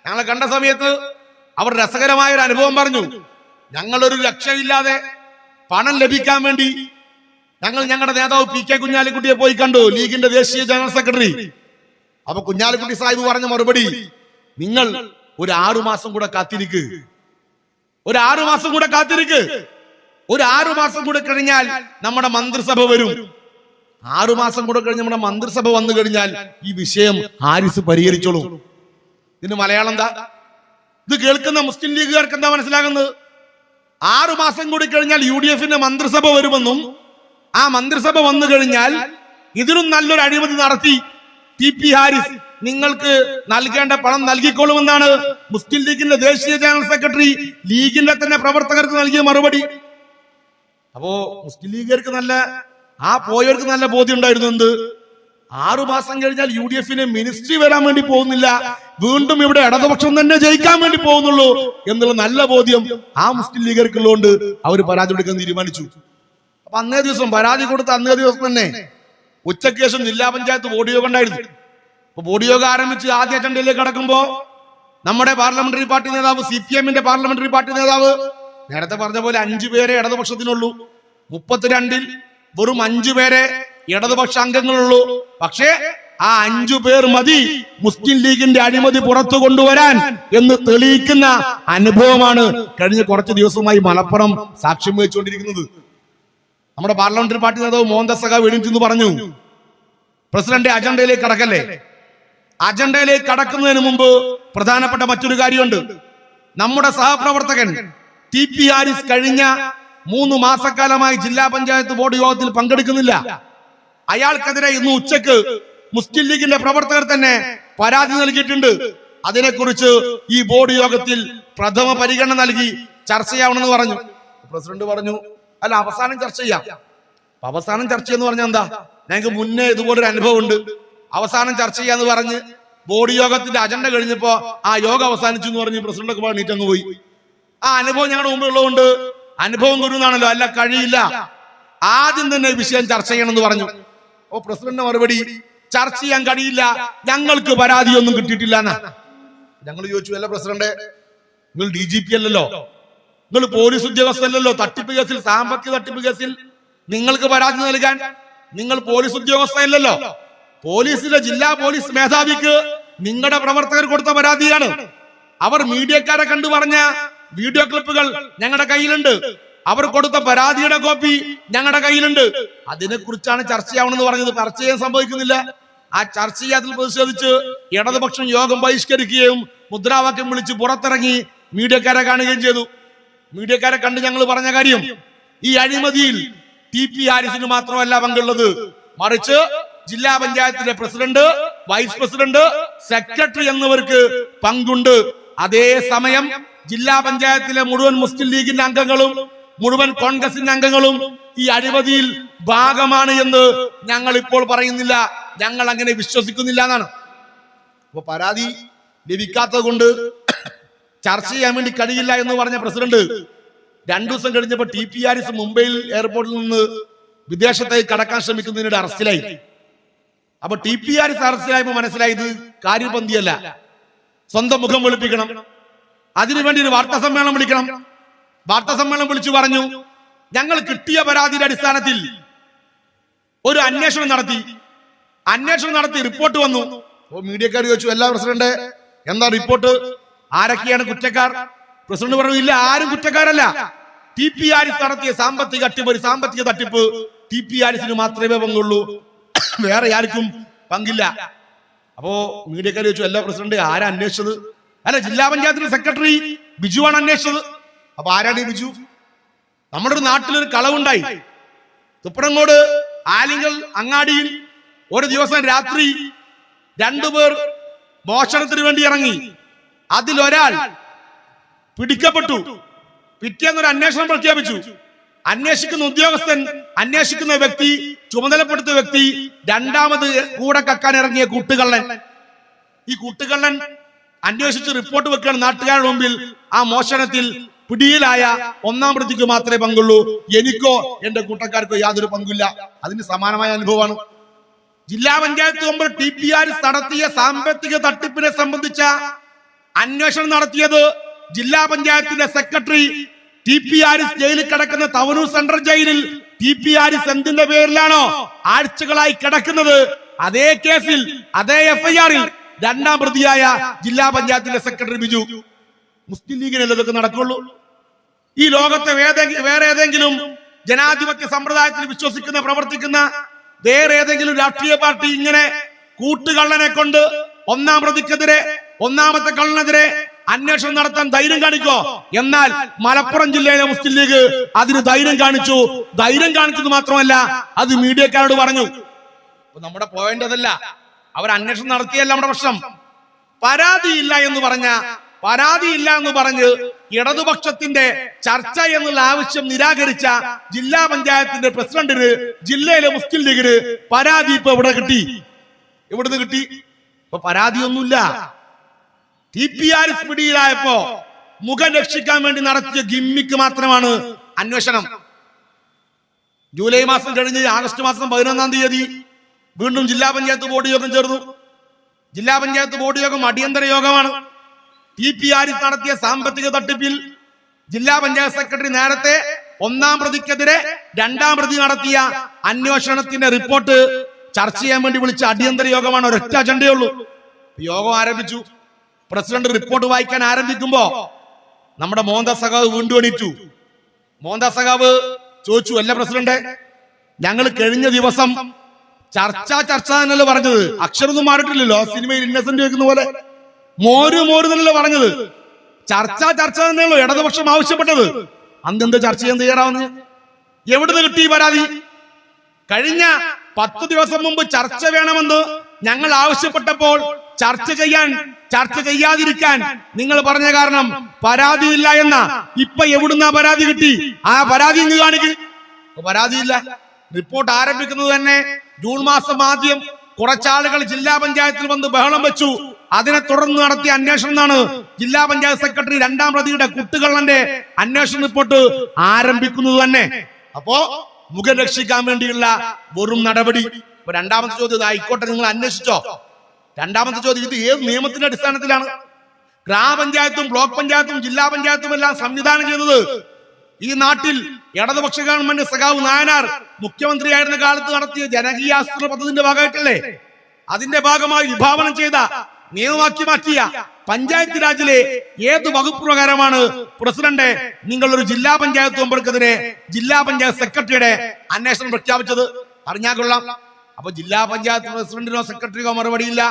A: ഞങ്ങളെ കണ്ട സമയത്ത് അവർ രസകരമായ ഒരു അനുഭവം പറഞ്ഞു. ഞങ്ങളൊരു ലക്ഷ്യമില്ലാതെ പണം ലഭിക്കാൻ വേണ്ടി ഞങ്ങൾ ഞങ്ങളുടെ നേതാവ് PK കുഞ്ഞാലിക്കുട്ടിയെ പോയി കണ്ടു, ലീഗിന്റെ ദേശീയ ജനറൽ സെക്രട്ടറി. അപ്പൊ കുഞ്ഞാലിക്കുട്ടി സാഹിബ് പറഞ്ഞ മറുപടി, നിങ്ങൾ ഒരു 6 മാസം കൂടെ കാത്തിരിക്ക്, ഒരു 6 മാസം കൂടെ കാത്തിരിക്ക്, ഒരു 6 മാസം കൂടെ കഴിഞ്ഞാൽ നമ്മുടെ മന്ത്രിസഭ വരും. 6 മാസം കൂടെ കഴിഞ്ഞ് നമ്മുടെ മന്ത്രിസഭ വന്നു കഴിഞ്ഞാൽ ഈ വിഷയം ഹാരിസ് പരിഹരിച്ചോളൂ. ഇതിന് മലയാളം എന്താ? ഇത് കേൾക്കുന്ന മുസ്ലിം ലീഗുകാർക്ക് എന്താ മനസ്സിലാകുന്നത്? 6 മാസം കൂടി കഴിഞ്ഞാൽ UDF-ന്റെ മന്ത്രിസഭ വരുമെന്നും ആ മന്ത്രിസഭ വന്നു കഴിഞ്ഞാൽ ഇതിനും നല്ലൊരു അഴിമതി നടത്തി TP ഹാരിസ് നിങ്ങൾക്ക് നൽകേണ്ട പണം നൽകിക്കൊള്ളുമെന്നാണ് മുസ്ലിം ലീഗിന്റെ ദേശീയ ജനറൽ സെക്രട്ടറി ലീഗിന്റെ തന്നെ പ്രവർത്തകർക്ക് നൽകിയ മറുപടി. അപ്പോ മുസ്ലിം ലീഗുകാർക്ക് പോയവർക്ക് നല്ല ബോധ്യം ഉണ്ടായിരുന്നു. എന്ത്, 6 മാസം കഴിഞ്ഞാൽ UDF-ന് മിനിസ്ട്രി വരാൻ വേണ്ടി പോകുന്നില്ല, വീണ്ടും ഇവിടെ ഇടതുപക്ഷം തന്നെ ജയിക്കാൻ വേണ്ടി പോകുന്നുള്ളൂ എന്നുള്ള നല്ല ബോധ്യം ആ മുസ്ലിം ലീഗുകാർക്കുള്ളതുകൊണ്ട് അവർ പരാതി കൊടുക്കാൻ തീരുമാനിച്ചു. അപ്പൊ അന്നേ ദിവസം പരാതി കൊടുത്ത അന്നേ ദിവസം തന്നെ ഉച്ചയ്ക്ക് ശേഷം ജില്ലാ പഞ്ചായത്ത് ബോർഡ് യോഗം ഉണ്ടായിരുന്നു. അപ്പൊ ബോർഡ് യോഗം ആരംഭിച്ച് ആദ്യ അജണ്ടയിലേക്ക് കടക്കുമ്പോ നമ്മുടെ പാർലമെന്ററി പാർട്ടി നേതാവ്, CPM-ന്റെ പാർലമെന്ററി പാർട്ടി നേതാവ് നേരത്തെ പറഞ്ഞ പോലെ 5 പേരെ ഇടതുപക്ഷത്തിനുള്ളൂ. 32-ൽ വെറും 5 പേരെ ഇടതുപക്ഷ അംഗങ്ങളുള്ളൂ. പക്ഷേ ആ 5 പേർ മതി മുസ്ലിം ലീഗിന്റെ അഴിമതി പുറത്തു കൊണ്ടുവരാൻ എന്ന് തെളിയിക്കുന്ന അനുഭവമാണ് കഴിഞ്ഞ കുറച്ച് ദിവസമായി മലപ്പുറം സാക്ഷ്യം വഹിച്ചുകൊണ്ടിരിക്കുന്നത്. നമ്മുടെ പാർലമെന്ററി പാർട്ടി നേതാവ് മോഹൻദാസ് സഖാവ് എഴുന്നേറ്റ് പറഞ്ഞു, പ്രസിഡന്റ് അജണ്ടയിലേക്ക് കടക്കല്ലേ. അജണ്ടയിലേക്ക് കടക്കുന്നതിന് മുമ്പ് പ്രധാനപ്പെട്ട മറ്റൊരു കാര്യമുണ്ട്. നമ്മുടെ സഹപ്രവർത്തകൻ TP ഹാരിസ് കഴിഞ്ഞ 3 മാസക്കാലമായി ജില്ലാ പഞ്ചായത്ത് ബോർഡ് യോഗത്തിൽ പങ്കെടുക്കുന്നില്ല. അയാൾക്കെതിരെ ഇന്ന് ഉച്ചക്ക് മുസ്ലിം ലീഗിന്റെ പ്രവർത്തകർ തന്നെ പരാതി നൽകിയിട്ടുണ്ട്. അതിനെക്കുറിച്ച് ഈ ബോർഡ് യോഗത്തിൽ പ്രഥമ പരിഗണന നൽകി ചർച്ചയാവണമെന്ന് പറഞ്ഞു. പ്രസിഡന്റ് പറഞ്ഞു,
B: അല്ല അവസാനം ചർച്ച ചെയ്യാം. അവസാനം ചർച്ച എന്ന് പറഞ്ഞാൽ എന്താ? ഞങ്ങൾക്ക് മുന്നേ ഇതുപോലൊരു അനുഭവം ഉണ്ട്. അവസാനം ചർച്ച ചെയ്യാന്ന് പറഞ്ഞ് ബോർഡ് യോഗത്തിന്റെ അജണ്ട കഴിഞ്ഞപ്പോ ആ യോഗം അവസാനിച്ചു എന്ന് പറഞ്ഞ് പ്രസിഡന്റൊക്കെ നീറ്റങ്ങ് പോയി. ആ അനുഭവം ഞങ്ങളുടെ മുമ്പിലുള്ളതുകൊണ്ട് അനുഭവം ഗുരുന്നാണല്ലോ. അല്ല, കഴിയില്ല, ആദ്യം തന്നെ വിഷയം ചർച്ച ചെയ്യണമെന്ന് പറഞ്ഞു. ഓ പ്രസിഡന്റിന്റെ മറുപടി, ചർച്ച ചെയ്യാൻ കഴിയില്ല, ഞങ്ങൾക്ക് പരാതിയൊന്നും കിട്ടിയിട്ടില്ല എന്നാ. ഞങ്ങൾ ചോദിച്ചു, അല്ല പ്രസിഡന്റ്, നിങ്ങൾ DGP അല്ലല്ലോ, നിങ്ങൾ പോലീസ് ഉദ്യോഗസ്ഥല്ലല്ലോ, തട്ടിപ്പ് കേസിൽ, സാമ്പത്തിക തട്ടിപ്പ് കേസിൽ നിങ്ങൾക്ക് പരാതി നൽകാൻ നിങ്ങൾ പോലീസ് ഉദ്യോഗസ്ഥയല്ലല്ലോ. പോലീസിലെ ജില്ലാ പോലീസ് മേധാവിക്ക് നിങ്ങളുടെ പ്രവർത്തകർ കൊടുത്ത പരാതിയാണ്. അവർ മീഡിയക്കാരെ കണ്ടു പറഞ്ഞ വീഡിയോ ക്ലിപ്പുകൾ ഞങ്ങളുടെ കയ്യിലുണ്ട്. അവർ കൊടുത്ത പരാതിയുടെ കോപ്പി ഞങ്ങളുടെ കയ്യിലുണ്ട്. അതിനെക്കുറിച്ചാണ് ചർച്ചയാവണമെന്ന് പറഞ്ഞത്. ചർച്ച ചെയ്യാൻ സംഭവിക്കുന്നില്ല. ആ ചർച്ച ചെയ്യാത്തിൽ പ്രതിഷേധിച്ച് ഇടതുപക്ഷം യോഗം ബഹിഷ്കരിക്കുകയും മുദ്രാവാക്യം വിളിച്ച് പുറത്തിറങ്ങി മീഡിയക്കാരെ കാണുകയും ചെയ്തു. മീഡിയക്കാരെ കണ്ട് ഞങ്ങൾ പറഞ്ഞ കാര്യം, ഈ അഴിമതിയിൽ TP ഹാരിസിന് മാത്രമല്ല പങ്കുള്ളത്, മറിച്ച് ജില്ലാ പഞ്ചായത്തിലെ പ്രസിഡന്റ്, വൈസ് പ്രസിഡന്റ്, സെക്രട്ടറി എന്നിവർക്ക് പങ്കുണ്ട്. അതേസമയം ജില്ലാ പഞ്ചായത്തിലെ മുഴുവൻ മുസ്ലിം ലീഗിന്റെ അംഗങ്ങളും മുഴുവൻ കോൺഗ്രസിന്റെ അംഗങ്ങളും ഈ അഴിമതിയിൽ ഭാഗമാണ് എന്ന് ഞങ്ങൾ ഇപ്പോൾ പറയുന്നില്ല. ഞങ്ങൾ അങ്ങനെ വിശ്വസിക്കുന്നില്ല എന്നാണ്. അപ്പൊ പരാതി ലഭിക്കാത്തത് കൊണ്ട് ചർച്ച ചെയ്യാൻ വേണ്ടി കഴിയില്ല എന്ന് പറഞ്ഞ പ്രസിഡന്റ് 2 ദിവസം കഴിഞ്ഞപ്പോൾ TP ഹാരിസ് മുംബൈയിൽ എയർപോർട്ടിൽ നിന്ന് വിദേശത്തേക്ക് കടക്കാൻ ശ്രമിക്കുന്നതിനിടെ അറസ്റ്റിലായി. അപ്പൊ TP ഹാരിസ് അറസ്റ്റിലായപ്പോ മനസ്സിലായത് കാര്യപന്തിയല്ല, സ്വന്തം മുഖം വെളുപ്പിക്കണം, അതിനുവേണ്ടി ഒരു വാർത്താ സമ്മേളനം വിളിക്കണം. വാർത്താ സമ്മേളനം വിളിച്ചു പറഞ്ഞു, ഞങ്ങൾ കിട്ടിയ പരാതിയുടെ അടിസ്ഥാനത്തിൽ ഒരു അന്വേഷണം നടത്തി റിപ്പോർട്ട് വന്നു. മീഡിയക്കാർ ചോദിച്ചു, എല്ലാ പ്രസിഡന്റ് എന്താ റിപ്പോർട്ട്, ആരൊക്കെയാണ് കുറ്റക്കാർ? പ്രസിഡന്റ് പറഞ്ഞു, ഇല്ല, ആരും കുറ്റക്കാരല്ല. TP ഹാരിസ് നടത്തിയ സാമ്പത്തിക തട്ടിപ്പ് TP ഹാരിസിന് മാത്രമേ പങ്കുള്ളൂ, വേറെ ആർക്കും പങ്കില്ല. അപ്പോ മീഡിയക്കാർ ചോദിച്ചു, എല്ലാ പ്രസിഡന്റ് ആരാ അന്വേഷിച്ചത്? അല്ല, ജില്ലാ പഞ്ചായത്തിന്റെ സെക്രട്ടറി ബിജുവാണ് അന്വേഷിച്ചത്. അപ്പൊ ആരാണ് ഈ ബിജു? നമ്മുടെ ഒരു നാട്ടിലൊരു കളവുണ്ടായി. തുപ്പറങ്ങോട് ആലിങ്കൽ അങ്ങാടിയിൽ ഒരു ദിവസം രാത്രി 2 പേർ മോഷണത്തിന് വേണ്ടി ഇറങ്ങി. അതിലൊരാൾ പിടിക്കപ്പെട്ടു. പിറ്റേന്നൊരു അന്വേഷണം പ്രഖ്യാപിച്ചു. അന്വേഷിക്കുന്ന ഉദ്യോഗസ്ഥൻ, അന്വേഷിക്കുന്ന വ്യക്തി, ചുമതലപ്പെടുത്തിയ വ്യക്തി രണ്ടാമത് കൂടെ കക്കാൻ ഇറങ്ങിയ കൂട്ടുകള്ളൻ. ഈ കൂട്ടുകള്ളൻ അന്വേഷിച്ച് റിപ്പോർട്ട് വെക്കുകയാണ് നാട്ടുകാരുടെ മുമ്പിൽ. ആ മോഷണത്തിൽ പിടിയിലായ 1-ാം പ്രതിക്ക് മാത്രമേ പങ്കുള്ളൂ, എനിക്കോ എന്റെ കൂട്ടക്കാർക്കോ യാതൊരു പങ്കില്ല. അതിന് സമാനമായ അനുഭവമാണ്. ജില്ലാ പഞ്ചായത്ത് മെമ്പർ TP ഹാരിസ് നടത്തിയ സാമ്പത്തിക തട്ടിപ്പിനെ സംബന്ധിച്ച അന്വേഷണം നടത്തിയത് ജില്ലാ പഞ്ചായത്തിന്റെ സെക്രട്ടറി. TP ഹാരിസ് ജയിലിൽ കിടക്കുന്ന തവനൂർ സെൻട്രൽ ജയിലിൽ TP ഹാരിസ് എന്തിന്റെ പേരിലാണോ ആഴ്ചകളായി കിടക്കുന്നത്, അതേ കേസിൽ, അതേ FIR-ൽ 2-ാം പ്രതിയായ ജില്ലാ പഞ്ചായത്തിന്റെ സെക്രട്ടറി ബിജു. മുസ്ലിം ലീഗിനല്ലേ ഇതൊക്കെ നടക്കുള്ളൂ? ഈ ലോകത്തെ വേറെ ഏതെങ്കിലും ജനാധിപത്യ സമ്പ്രദായത്തിൽ വിശ്വസിക്കുന്ന, പ്രവർത്തിക്കുന്ന വേറെ ഏതെങ്കിലും രാഷ്ട്രീയ പാർട്ടി ഇങ്ങനെ കൂട്ടുകള്ളനെ കൊണ്ട് 1-ാം പ്രതിക്കെതിരെ, 1-ാമത്തെ കള്ളനെതിരെ അന്വേഷണം നടത്താൻ ധൈര്യം കാണിക്കോ? എന്നാൽ മലപ്പുറം ജില്ലയിലെ മുസ്ലിം ലീഗ് അതിന് ധൈര്യം കാണിച്ചു. ധൈര്യം കാണിച്ചത് മാത്രമല്ല, അത് മീഡിയക്കാരോട് പറഞ്ഞു. നമ്മുടെ പോയിന്റ് അതല്ല, അവർ അന്വേഷണം നടത്തിയല്ല നമ്മുടെ പ്രശ്നം. പരാതിയില്ല എന്ന് പറഞ്ഞ് ഇടതുപക്ഷത്തിന്റെ ചർച്ച എന്നുള്ള ആവശ്യം നിരാകരിച്ച ജില്ലാ പഞ്ചായത്തിന്റെ പ്രസിഡന്റിന്, ജില്ലയിലെ മുസ്ലിം ലീഗിന് പരാതി ഇപ്പൊ എവിടുന്ന് കിട്ടി? ഇപ്പൊ പരാതിയൊന്നുമില്ല. TP ഹാരിസ് പിടിയിലായപ്പോ മുഖം രക്ഷിക്കാൻ വേണ്ടി നടത്തിയ ഗിമ്മിക്ക് മാത്രമാണ് അന്വേഷണം. ജൂലൈ മാസം കഴിഞ്ഞ് ആഗസ്റ്റ് മാസം 11-ാം തീയതി വീണ്ടും ജില്ലാ പഞ്ചായത്ത് ബോർഡ് യോഗം ചേർന്നു. ജില്ലാ പഞ്ചായത്ത് ബോർഡ് യോഗം അടിയന്തര യോഗമാണ്. TP ഹാരിസ് നടത്തിയ സാമ്പത്തിക തട്ടിപ്പിൽ ജില്ലാ പഞ്ചായത്ത് സെക്രട്ടറി നേരത്തെ 1-ാം പ്രതിക്കെതിരെ 2-ാം പ്രതി നടത്തിയ അന്വേഷണത്തിന്റെ റിപ്പോർട്ട് ചർച്ച ചെയ്യാൻ വേണ്ടി വിളിച്ച അടിയന്തര യോഗമാണ്. ഒരൊറ്റ അജണ്ടയേ ഉള്ളൂ. യോഗം ആരംഭിച്ചു. പ്രസിഡന്റ് റിപ്പോർട്ട് വായിക്കാൻ ആരംഭിക്കുമ്പോ നമ്മുടെ മോഹൻദാസ് സഖാവ് വീണ്ടും എണീറ്റു. മോഹൻദാസ് സഖാവ് ചോദിച്ചു, അല്ല പ്രസിഡന്റ്, ഞങ്ങൾ കഴിഞ്ഞ ദിവസം ചർച്ച എന്നല്ലേ പറഞ്ഞത്, അക്ഷരമൊന്നും മാറിയിട്ടില്ലല്ലോ. സിനിമയിൽ ഇന്നസെന്റ് വെക്കുന്ന പോലെ മോര് തന്നെയല്ലേ പറഞ്ഞത്. ചർച്ച തന്നെയുള്ളൂ ഇടതുപക്ഷം ആവശ്യപ്പെട്ടത്. അന്നെന്ത് ചർച്ച ചെയ്യാൻ തയ്യാറാവുന്നത്? എവിടുന്ന് കിട്ടി ഈ പരാതി? കഴിഞ്ഞ 10 ദിവസം മുമ്പ് ചർച്ച വേണമെന്ന് ഞങ്ങൾ ആവശ്യപ്പെട്ടപ്പോൾ ചർച്ച ചെയ്യാതിരിക്കാൻ നിങ്ങൾ പറഞ്ഞ കാരണം പരാതിയില്ല എന്ന. ഇപ്പൊ എവിടുന്ന പരാതി കിട്ടി? ആ പരാതി ഇങ്ങ് കാണിക്ക്.
A: പരാതിയില്ല. റിപ്പോർട്ട് ആരംഭിക്കുന്നത് തന്നെ ജൂൺ മാസം ആദ്യം കുറച്ചാളുകൾ ജില്ലാ പഞ്ചായത്തിൽ വന്ന് ബഹളം വെച്ചു. അതിനെ തുടർന്ന് നടത്തിയ അന്വേഷണമാണ് ജില്ലാ പഞ്ചായത്ത് സെക്രട്ടറി 2ാം പ്രതിയുടെ കുട്ടുകള്ളന്റെ അന്വേഷണ റിപ്പോർട്ട് ആരംഭിക്കുന്നത് തന്നെ. അപ്പോ മുഖം രക്ഷിക്കാൻ വേണ്ടിയുള്ള വെറും നടപടി. ഇപ്പൊ 2ാമത്തെ ചോദ്യം ആയിക്കോട്ടെ, നിങ്ങൾ അന്വേഷിച്ചോ? 2ാമത്തെ ചോദ്യം, ഇത് ഏത് നിയമത്തിന്റെ അടിസ്ഥാനത്തിലാണ് ഗ്രാമപഞ്ചായത്തും ബ്ലോക്ക് പഞ്ചായത്തും ജില്ലാ പഞ്ചായത്തും എല്ലാം സംവിധാനം ചെയ്തത്? ഈ നാട്ടിൽ ഇടതുപക്ഷ ഗവൺമെന്റ് സഖാവ് നായനാർ മുഖ്യമന്ത്രിയായിരുന്ന കാലത്ത് നടത്തിയ ജനകീയാസൂത്രണ പദ്ധതിന്റെ ഭാഗമായിട്ടല്ലേ? അതിന്റെ ഭാഗമായി വിഭാവനം ചെയ്ത നിയമമാക്കി മാറ്റിയ പഞ്ചായത്ത് രാജിലെ ഏത് വകുപ്പ് പ്രകാരമാണ് പ്രസിഡന്റ് നിങ്ങൾ ഒരു ജില്ലാ പഞ്ചായത്ത് മെമ്പർക്കെതിരെ ജില്ലാ പഞ്ചായത്ത് സെക്രട്ടറിയുടെ അന്വേഷണം പ്രഖ്യാപിച്ചത്? അറിഞ്ഞാൽ കൊള്ളാം. അപ്പൊ ജില്ലാ പഞ്ചായത്ത് പ്രസിഡന്റിനോ സെക്രട്ടറിയോ മറുപടിയില്ല.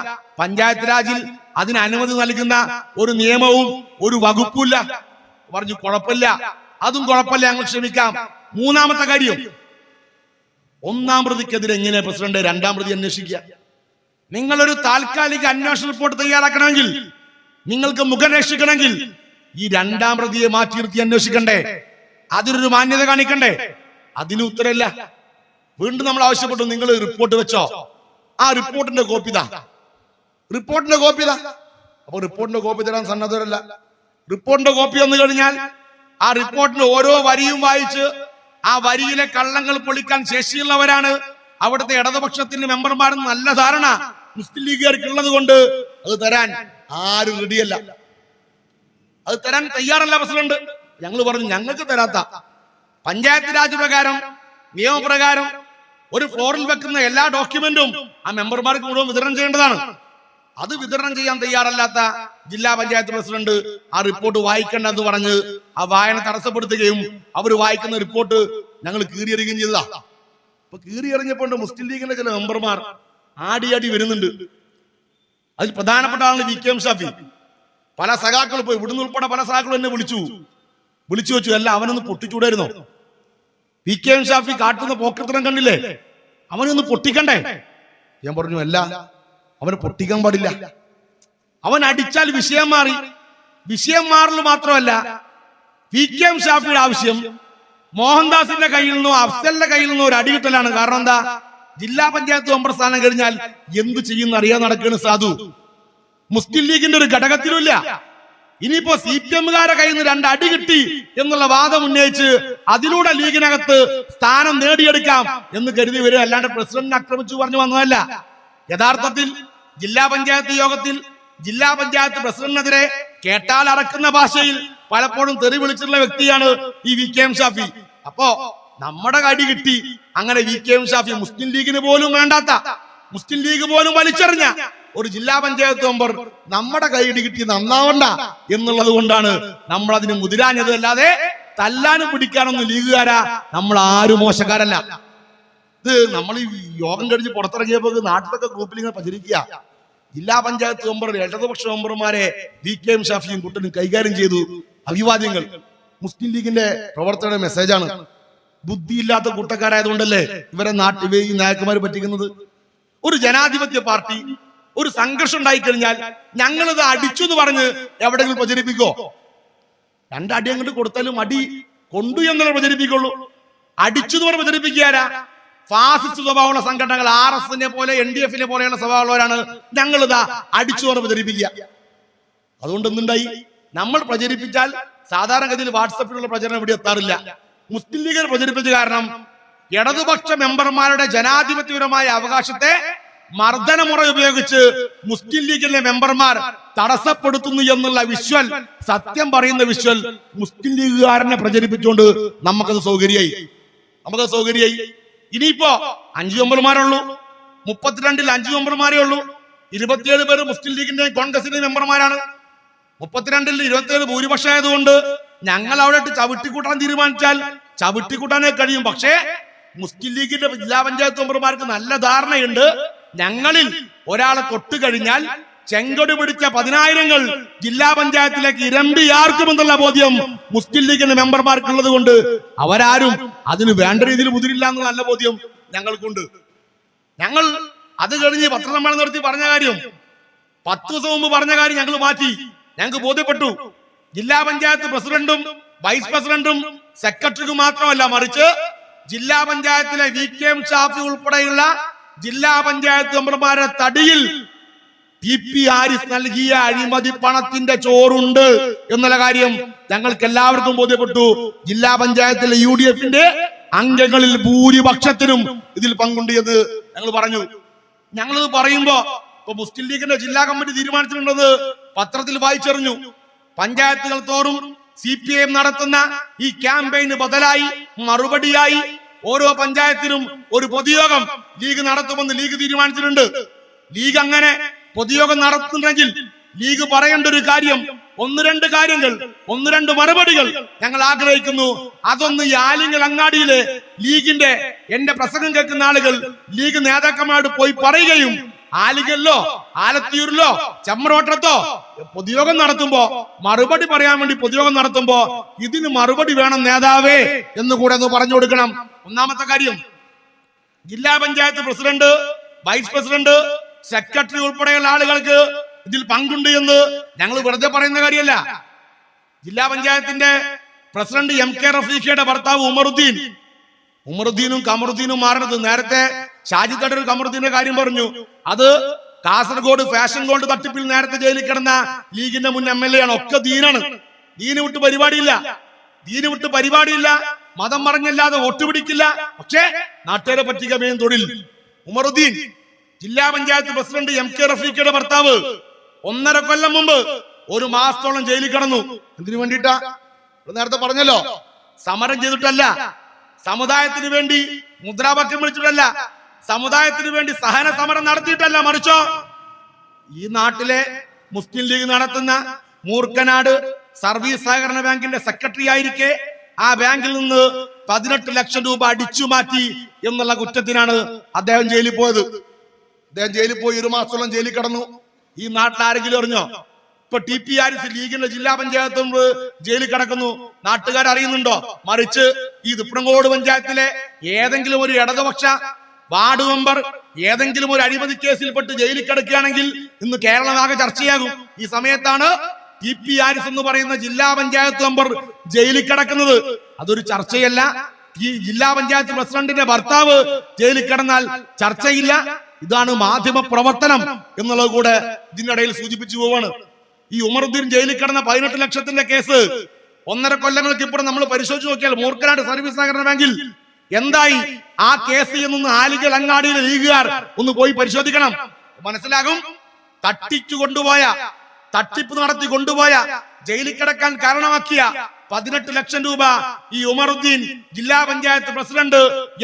A: പഞ്ചായത്ത് രാജിൽ അതിന് അനുമതി നൽകുന്ന ഒരു നിയമവും ഒരു വകുപ്പുമില്ല. പറഞ്ഞു കുഴപ്പമില്ല, അതും കുഴപ്പമില്ല, ഞങ്ങൾ ക്ഷമിക്കാം. 3ാമത്തെ കാര്യം, 1ാം പ്രതിക്കെതിരെ എങ്ങനെ പ്രസിഡന്റ് 2ാം പ്രതി അന്വേഷിക്കുക? നിങ്ങളൊരു താൽക്കാലിക അന്വേഷണ റിപ്പോർട്ട് തയ്യാറാക്കണമെങ്കിൽ, നിങ്ങൾക്ക് മുഖം രക്ഷിക്കണമെങ്കിൽ ഈ 2ാം പ്രതിയെ മാറ്റി നിർത്തി അന്വേഷിക്കണ്ടേ? അതിനൊരു മാന്യത കാണിക്കണ്ടേ? അതിന് ഉത്തരമില്ല. വീണ്ടും നമ്മൾ ആവശ്യപ്പെട്ടു, നിങ്ങൾ റിപ്പോർട്ട് വെച്ചോ, ആ റിപ്പോർട്ടിന്റെ കോപ്പി താ, റിപ്പോർട്ടിന്റെ കോപ്പി താ. അപ്പൊ റിപ്പോർട്ടിന്റെ കോപ്പി തരാൻ സന്നദ്ധരല്ല. റിപ്പോർട്ടിന്റെ കോപ്പി വന്നു കഴിഞ്ഞാൽ ആ റിപ്പോർട്ടിന്റെ ഓരോ വരിയും വായിച്ച് ആ വരിയിലെ കള്ളങ്ങൾ പൊളിക്കാൻ ശേഷിയുള്ളവരാണ് അവിടുത്തെ ഇടതുപക്ഷത്തിന്റെ മെമ്പർമാരെന്ന് നല്ല ധാരണ മുസ്ലിം ലീഗുകാർക്ക് ഉള്ളത് കൊണ്ട് അത് തരാൻ ആരും റെഡിയല്ല, അത് തരാൻ തയ്യാറല്ല പ്രസിഡന്റ്. ഞങ്ങൾ പറഞ്ഞു, ഞങ്ങൾക്ക് തരാത്ത പഞ്ചായത്ത് രാജ് പ്രകാരം നിയമപ്രകാരം ഒരു ഫ്ലോറിൽ വെക്കുന്ന എല്ലാ ഡോക്യുമെന്റും ആ മെമ്പർമാർക്ക് മുഴുവൻ വിതരണം ചെയ്യേണ്ടതാണ്. അത് വിതരണം ചെയ്യാൻ തയ്യാറല്ലാത്ത ജില്ലാ പഞ്ചായത്ത് പ്രസിഡന്റ് ആ റിപ്പോർട്ട് വായിക്കേണ്ട എന്ന് പറഞ്ഞ് ആ വായന തടസ്സപ്പെടുത്തുകയും അവർ വായിക്കുന്ന റിപ്പോർട്ട് ഞങ്ങൾ കീറിയെറിയുകയും ചെയ്തതാ. അപ്പൊ കീറിയെറിഞ്ഞപ്പോൾ മുസ്ലിം ലീഗിന്റെ ചില മെമ്പർമാർ ആടിയാടി വരുന്നുണ്ട്. അതിൽ പ്രധാനപ്പെട്ട ആളാണ് VKM ഷാഫി. പല സഖാക്കൾ പോയി, ഇവിടുന്ന് ഉൾപ്പെടെ പല സഖാക്കളും എന്നെ വിളിച്ചു വെച്ചു, അല്ല അവനൊന്ന് പൊട്ടിച്ചൂടായിരുന്നോ? VKM ഷാഫി കാട്ടുന്ന പോക്കൃത്തരം കണ്ടില്ലേ, അവനൊന്ന് പൊട്ടിക്കണ്ടേ? ഞാൻ പറഞ്ഞു, അല്ല, അവന് പൊട്ടിക്കാൻ പാടില്ല. അവൻ അടിച്ചാൽ വിഷയം മാറി. വിഷയം മാറൽ മാത്രമല്ല, VKM ഷാഫിയുടെ ആവശ്യം മോഹൻദാസിന്റെ കയ്യിൽ നിന്നോ അഫ്സലിന്റെ കയ്യിൽ നിന്നോ ഒരു അടി കിട്ടലാണ്. കാരണം എന്താ? ജില്ലാ പഞ്ചായത്ത് മെമ്പർ സ്ഥാനം കഴിഞ്ഞാൽ എന്ത് ചെയ്യുന്ന അറിയാൻ നടക്കുകയാണ് സാധു. മുസ്ലിം ലീഗിന്റെ ഒരു ഘടകത്തിലുമില്ല. ഇനിയിപ്പോ CPM-കാരെ കയ്യിൽ നിന്ന് 2 അടി കിട്ടി എന്നുള്ള വാദം ഉന്നയിച്ച് അതിലൂടെ ലീഗിനകത്ത് സ്ഥാനം നേടിയെടുക്കാം എന്ന് കരുതി വരും. അല്ലാണ്ട് പ്രസിഡന്റിനെ ആക്രമിച്ചു പറഞ്ഞു വന്നതല്ല. യഥാർത്ഥത്തിൽ ജില്ലാ പഞ്ചായത്ത് യോഗത്തിൽ ജില്ലാ പഞ്ചായത്ത് പ്രസിഡന്റിനെതിരെ കേട്ടാൽ അറക്കുന്ന ഭാഷയിൽ പലപ്പോഴും തെറി വിളിച്ചിട്ടുള്ള വ്യക്തിയാണ് ഈ VKM ഷാഫി. അപ്പോ നമ്മുടെ കടി കിട്ടി. അങ്ങനെ VKM ഷാഫി മുസ്ലിം ലീഗിന് പോലും വേണ്ടാത്ത, മുസ്ലിം ലീഗ് പോലും വലിച്ചെറിഞ്ഞ ഒരു ജില്ലാ പഞ്ചായത്ത് മെമ്പർ നമ്മുടെ കൈയിടി കിട്ടി നന്നാവണ്ട എന്നുള്ളത് കൊണ്ടാണ് നമ്മൾ അതിന് മുതിരാഞ്ഞത്. അല്ലാതെ തല്ലാനും പിടിക്കാനൊന്നും ലീഗുകാരാ നമ്മൾ ആരും മോശക്കാരല്ല. ഇത് നമ്മൾ ഈ യോഗം കഴിഞ്ഞ് പുറത്തിറങ്ങിയപ്പോൾ നാട്ടിലൊക്കെ ഗ്രൂപ്പിൽ ഇങ്ങനെ പ്രചരിക്കുക, ജില്ലാ പഞ്ചായത്ത് മെമ്പർ ഇടതുപക്ഷ മെമ്പർമാരെ VKM ഷാഫിയും കുട്ടനും കൈകാര്യം ചെയ്തു. അഭിവാദ്യങ്ങൾ. മുസ്ലിം ലീഗിന്റെ പ്രവർത്തകരുടെ മെസ്സേജാണ്. ബുദ്ധിയില്ലാത്ത കൂട്ടക്കാരായതുകൊണ്ടല്ലേ ഇവരെ ഈ നായകന്മാർ പറ്റിക്കുന്നത്. ഒരു ജനാധിപത്യ പാർട്ടി ഒരു സംഘർഷം ഉണ്ടായിക്കഴിഞ്ഞാൽ ഞങ്ങളിത് അടിച്ചു എന്ന് പറഞ്ഞ് എവിടെയെങ്കിലും പ്രചരിപ്പിക്കോ? 2 അടി അങ്ങോട്ട് കൊടുത്താലും അടി കൊണ്ടു എന്നല്ല പ്രചരിപ്പിക്കുള്ളൂ. അടിച്ചു എന്ന് പറഞ്ഞ് പ്രചരിപ്പിക്കാരാ? ഫാസിസ്റ്റ് സ്വഭാവമുള്ള സംഘടനകൾ RSS-നെ പോലെ NDF-നെ പോലെയുള്ള സ്വഭാവമുള്ളവരാണ് ഞങ്ങളിതാ അടിച്ചു പറഞ്ഞ് പ്രചരിപ്പിക്കുക. അതുകൊണ്ട് എന്തുണ്ടായി? നമ്മൾ പ്രചരിപ്പിച്ചാൽ സാധാരണഗതിയിൽ വാട്സപ്പിലുള്ള പ്രചരണം ഇവിടെ എത്താറില്ല. മുസ്ലിം ലീഗിൽ പ്രചരിപ്പിച്ച കാരണം ഇടതുപക്ഷ മെമ്പർമാരുടെ ജനാധിപത്യപരമായ അവകാശത്തെ മർദ്ദനമുറ ഉപയോഗിച്ച് മുസ്ലിം ലീഗിലെ മെമ്പർമാർ തടസ്സപ്പെടുത്തുന്നു എന്നുള്ള വിഷ്വൽ, സത്യം പറയുന്ന വിഷ്വൽ മുസ്ലിം ലീഗുകാരനെ പ്രചരിപ്പിച്ചുകൊണ്ട് നമുക്കത് സൗകര്യമായി. ഇനിയിപ്പോ 5 മെമ്പർമാരുള്ളൂ. 32-ൽ 5 മെമ്പർമാരേ ഉള്ളൂ. 27 പേര് മുസ്ലിം ലീഗിന്റെ കോൺഗ്രസിന്റെ മെമ്പർമാരാണ്. 32-ൽ 27 ഭൂരിപക്ഷം ആയതുകൊണ്ട് ഞങ്ങൾ അവിടെ ചവിട്ടിക്കൂട്ടാൻ തീരുമാനിച്ചാൽ ചവിട്ടിക്കൂട്ടാനേ കഴിയും. പക്ഷേ മുസ്ലിം ലീഗിന്റെ ജില്ലാ പഞ്ചായത്ത് മെമ്പർമാർക്ക് നല്ല ധാരണയുണ്ട്. ഞങ്ങളിൽ ഒരാളെ തൊട്ട് കഴിഞ്ഞാൽ ചെങ്കൊടി പിടിച്ച 10,000-ങ്ങൾ ജില്ലാ പഞ്ചായത്തിലേക്ക് ഇരമ്പിയാർക്കുമെന്നുള്ള ബോധ്യം മുസ്ലിം ലീഗിന്റെ മെമ്പർമാർക്കുള്ളത് കൊണ്ട് അവരാരും അതിന് വേണ്ട രീതിയിൽ മുതിരില്ല എന്ന നല്ല ബോധ്യം ഞങ്ങൾക്കുണ്ട്. ഞങ്ങൾ അത് കഴിഞ്ഞ് പത്രസമ്മേളനം നടത്തി പറഞ്ഞ കാര്യം, 10 ദിവസം മുമ്പ് പറഞ്ഞ കാര്യം ഞങ്ങൾ മാറ്റി. ഞങ്ങൾക്ക് ബോധ്യപ്പെട്ടു ജില്ലാ പഞ്ചായത്ത് പ്രസിഡന്റും വൈസ് പ്രസിഡന്റും സെക്രട്ടറിക്കും മാത്രമല്ല, മറിച്ച് ജില്ലാ പഞ്ചായത്തിലെ VKM ഷാഫി ഉൾപ്പെടെയുള്ള ജില്ലാ പഞ്ചായത്ത് മെമ്പർമാരുടെ തടിയിൽ TP ഹാരിസ് നൽകിയ അഴിമതി പണത്തിന്റെ ചോറുണ്ട് എന്നുള്ള കാര്യം ഞങ്ങൾക്ക് എല്ലാവർക്കും ബോധ്യപ്പെട്ടു. ജില്ലാ പഞ്ചായത്തിലെ UDF-ന്റെ അംഗങ്ങളിൽ ഭൂരിപക്ഷത്തിനും ഇതിൽ പങ്കുണ്ട് എന്ന് ഞങ്ങൾ പറഞ്ഞു. ഞങ്ങൾ പറയുമ്പോ ഇപ്പൊ മുസ്ലിം ലീഗിന്റെ ജില്ലാ കമ്മിറ്റി തീരുമാനിച്ചിട്ടുണ്ടെന്ന് പത്രത്തിൽ വായിച്ചറിഞ്ഞു. പഞ്ചായത്തുകൾ തോറും CPIM നടത്തുന്ന ഈ ക്യാമ്പയിന് ബദലായി മറുപടിയായി ഓരോ പഞ്ചായത്തിലും ഒരു പൊതുയോഗം ലീഗ് നടത്തുമെന്ന് ലീഗ് തീരുമാനിച്ചിട്ടുണ്ട്. ലീഗ് അങ്ങനെ പൊതുയോഗം നടത്തുന്നുണ്ടെങ്കിൽ ലീഗ് പറയേണ്ട ഒരു കാര്യം, ഒന്ന് രണ്ട് മറുപടികൾ ഞങ്ങൾ ആഗ്രഹിക്കുന്നു. അതൊന്ന് ഈ ആലിങ്ങൽ അങ്ങാടിയിലെ ലീഗിന്റെ എന്റെ പ്രസംഗം കേൾക്കുന്ന ആളുകൾ ലീഗ് നേതാക്കന്മാരോട് പോയി പറയുകയും ആലിങ്ങലിലോ ആലത്തിയൂരിലോ ചമ്രോട്ടത്തോ പൊതുയോഗം നടത്തുമ്പോ മറുപടി പറയാൻ വേണ്ടി പൊതുയോഗം നടത്തുമ്പോ ഇതിന് മറുപടി വേണം നേതാവേ എന്ന് കൂടെ ഒന്ന് പറഞ്ഞു കൊടുക്കണം. ഒന്നാമത്തെ കാര്യം, ജില്ലാ panchayat president, vice president, secretary ഉൾപ്പെടെയുള്ള ആളുകൾക്ക് ഇതിൽ പങ്കുണ്ട് എന്ന് ഞങ്ങൾ വെറുതെ പറയുന്ന കാര്യമല്ല. ജില്ലാ പഞ്ചായത്തിന്റെ പ്രസിഡന്റ് MK റഫീഖയുടെ ഭർത്താവ് ഉമറുദ്ദീനും കമറുദ്ദീനും മാറണത്. നേരത്തെ ഷാജി തടൂർ കമറുദ്ദീന്റെ കാര്യം പറഞ്ഞു. അത് കാസർഗോഡ് ഫാഷൻ ഗോൾഡ് തട്ടിപ്പിൽ നേരത്തെ ജയിലിൽ കിടന്ന ലീഗിന്റെ മുൻ MLA ആണ്. ഒക്കെ ദീനാണ്. ദീന് വിട്ട് പരിപാടിയില്ല, മതം പറഞ്ഞല്ലാതെ വോട്ട് പിടിക്കില്ല. പക്ഷേ നാട്ടുകാരെ പറ്റിക്ക മെയിൻ തൊഴിൽ. ഉമറുദ്ദീൻ ജില്ലാ പഞ്ചായത്ത് പ്രസിഡന്റ് MK റഫീഖയുടെ ഭർത്താവ് 1.5 കൊല്ലം മുമ്പ് 1 മാസത്തോളം ജയിലിൽ കിടന്നു. എന്തിനു വേണ്ടിയിട്ടാ? നേരത്തെ പറഞ്ഞല്ലോ, സമരം ചെയ്തിട്ടല്ല, സമുദായത്തിന് വേണ്ടി മുദ്രാവാക്യം വിളിച്ചിട്ടല്ല, സമുദായത്തിന് വേണ്ടി സഹന സമരം നടത്തിയിട്ടല്ല, മറിച്ചോ ഈ നാട്ടിലെ മുസ്ലിം ലീഗ് നടത്തുന്ന മൂർക്കനാട് സർവീസ് സഹകരണ ബാങ്കിന്റെ സെക്രട്ടറി ആയിരിക്കെ ആ ബാങ്കിൽ നിന്ന് 18 ലക്ഷം രൂപ അടിച്ചു മാറ്റി എന്നുള്ള കുറ്റത്തിനാണ് അദ്ദേഹം ജയിലിൽ പോയത്. അദ്ദേഹം ജയിലിൽ പോയി 1 മാസത്തോളം ജയിലിൽ കിടന്നു. ഈ നാട്ടിൽ ആരെങ്കിലും അറിഞ്ഞോ? ഇപ്പൊ TP ഹാരിസ് ലീഗിന്റെ ജില്ലാ പഞ്ചായത്ത് ജയിലിൽ കിടക്കുന്നു. നാട്ടുകാർ അറിയുന്നുണ്ടോ? മറിച്ച് ഈ തിപ്പണങ്കോട് പഞ്ചായത്തിലെ ഏതെങ്കിലും ഒരു ഇടതുപക്ഷ വാർഡ് മെമ്പർ ഏതെങ്കിലും ഒരു അഴിമതി കേസിൽപ്പെട്ട് ജയിലിൽ കിടക്കുകയാണെങ്കിൽ ഇന്ന് കേരളമാകെ ചർച്ചയാകും. ഈ സമയത്താണ് TP ഹാരിസ് എന്ന് പറയുന്ന ജില്ലാ പഞ്ചായത്ത് മെമ്പർ ജയിലിൽ കിടക്കുന്നത്. അതൊരു ചർച്ചയല്ല. ഈ ജില്ലാ പഞ്ചായത്ത് പ്രസിഡന്റിന്റെ ഭർത്താവ് ജയിലിൽ കിടന്നാൽ ചർച്ചയില്ല. ഇതാണ് മാധ്യമ പ്രവർത്തനം എന്നുള്ളത് കൂടെ ഇതിനിടയിൽ സൂചിപ്പിച്ചു പോവാണ്. ഈ ഉമറുദ്ദീൻ ജയിലിൽ കിടന്ന 18 ലക്ഷത്തിന്റെ കേസ് 1.5 കൊല്ലങ്ങൾക്ക് ഇപ്പുറം നമ്മൾ പരിശോധിച്ച് നോക്കിയാൽ മൂർക്കനാട് സർവീസ് സഹകരണ ബാങ്കിൽ എന്തായി ആ കേസ് എന്നൊന്ന് ആലിങ്ങൽ അങ്ങാടിയിലെ ലീഗുകാർ ഒന്ന് പോയി പരിശോധിക്കണം. മനസ്സിലാകും. തട്ടിപ്പ് നടത്തി കൊണ്ടുപോയ ജയിലിൽ കിടക്കാൻ കാരണമാക്കിയ 18 ലക്ഷം രൂപ ഈ ഉമറുദ്ദീൻ ജില്ലാ പഞ്ചായത്ത് പ്രസിഡന്റ്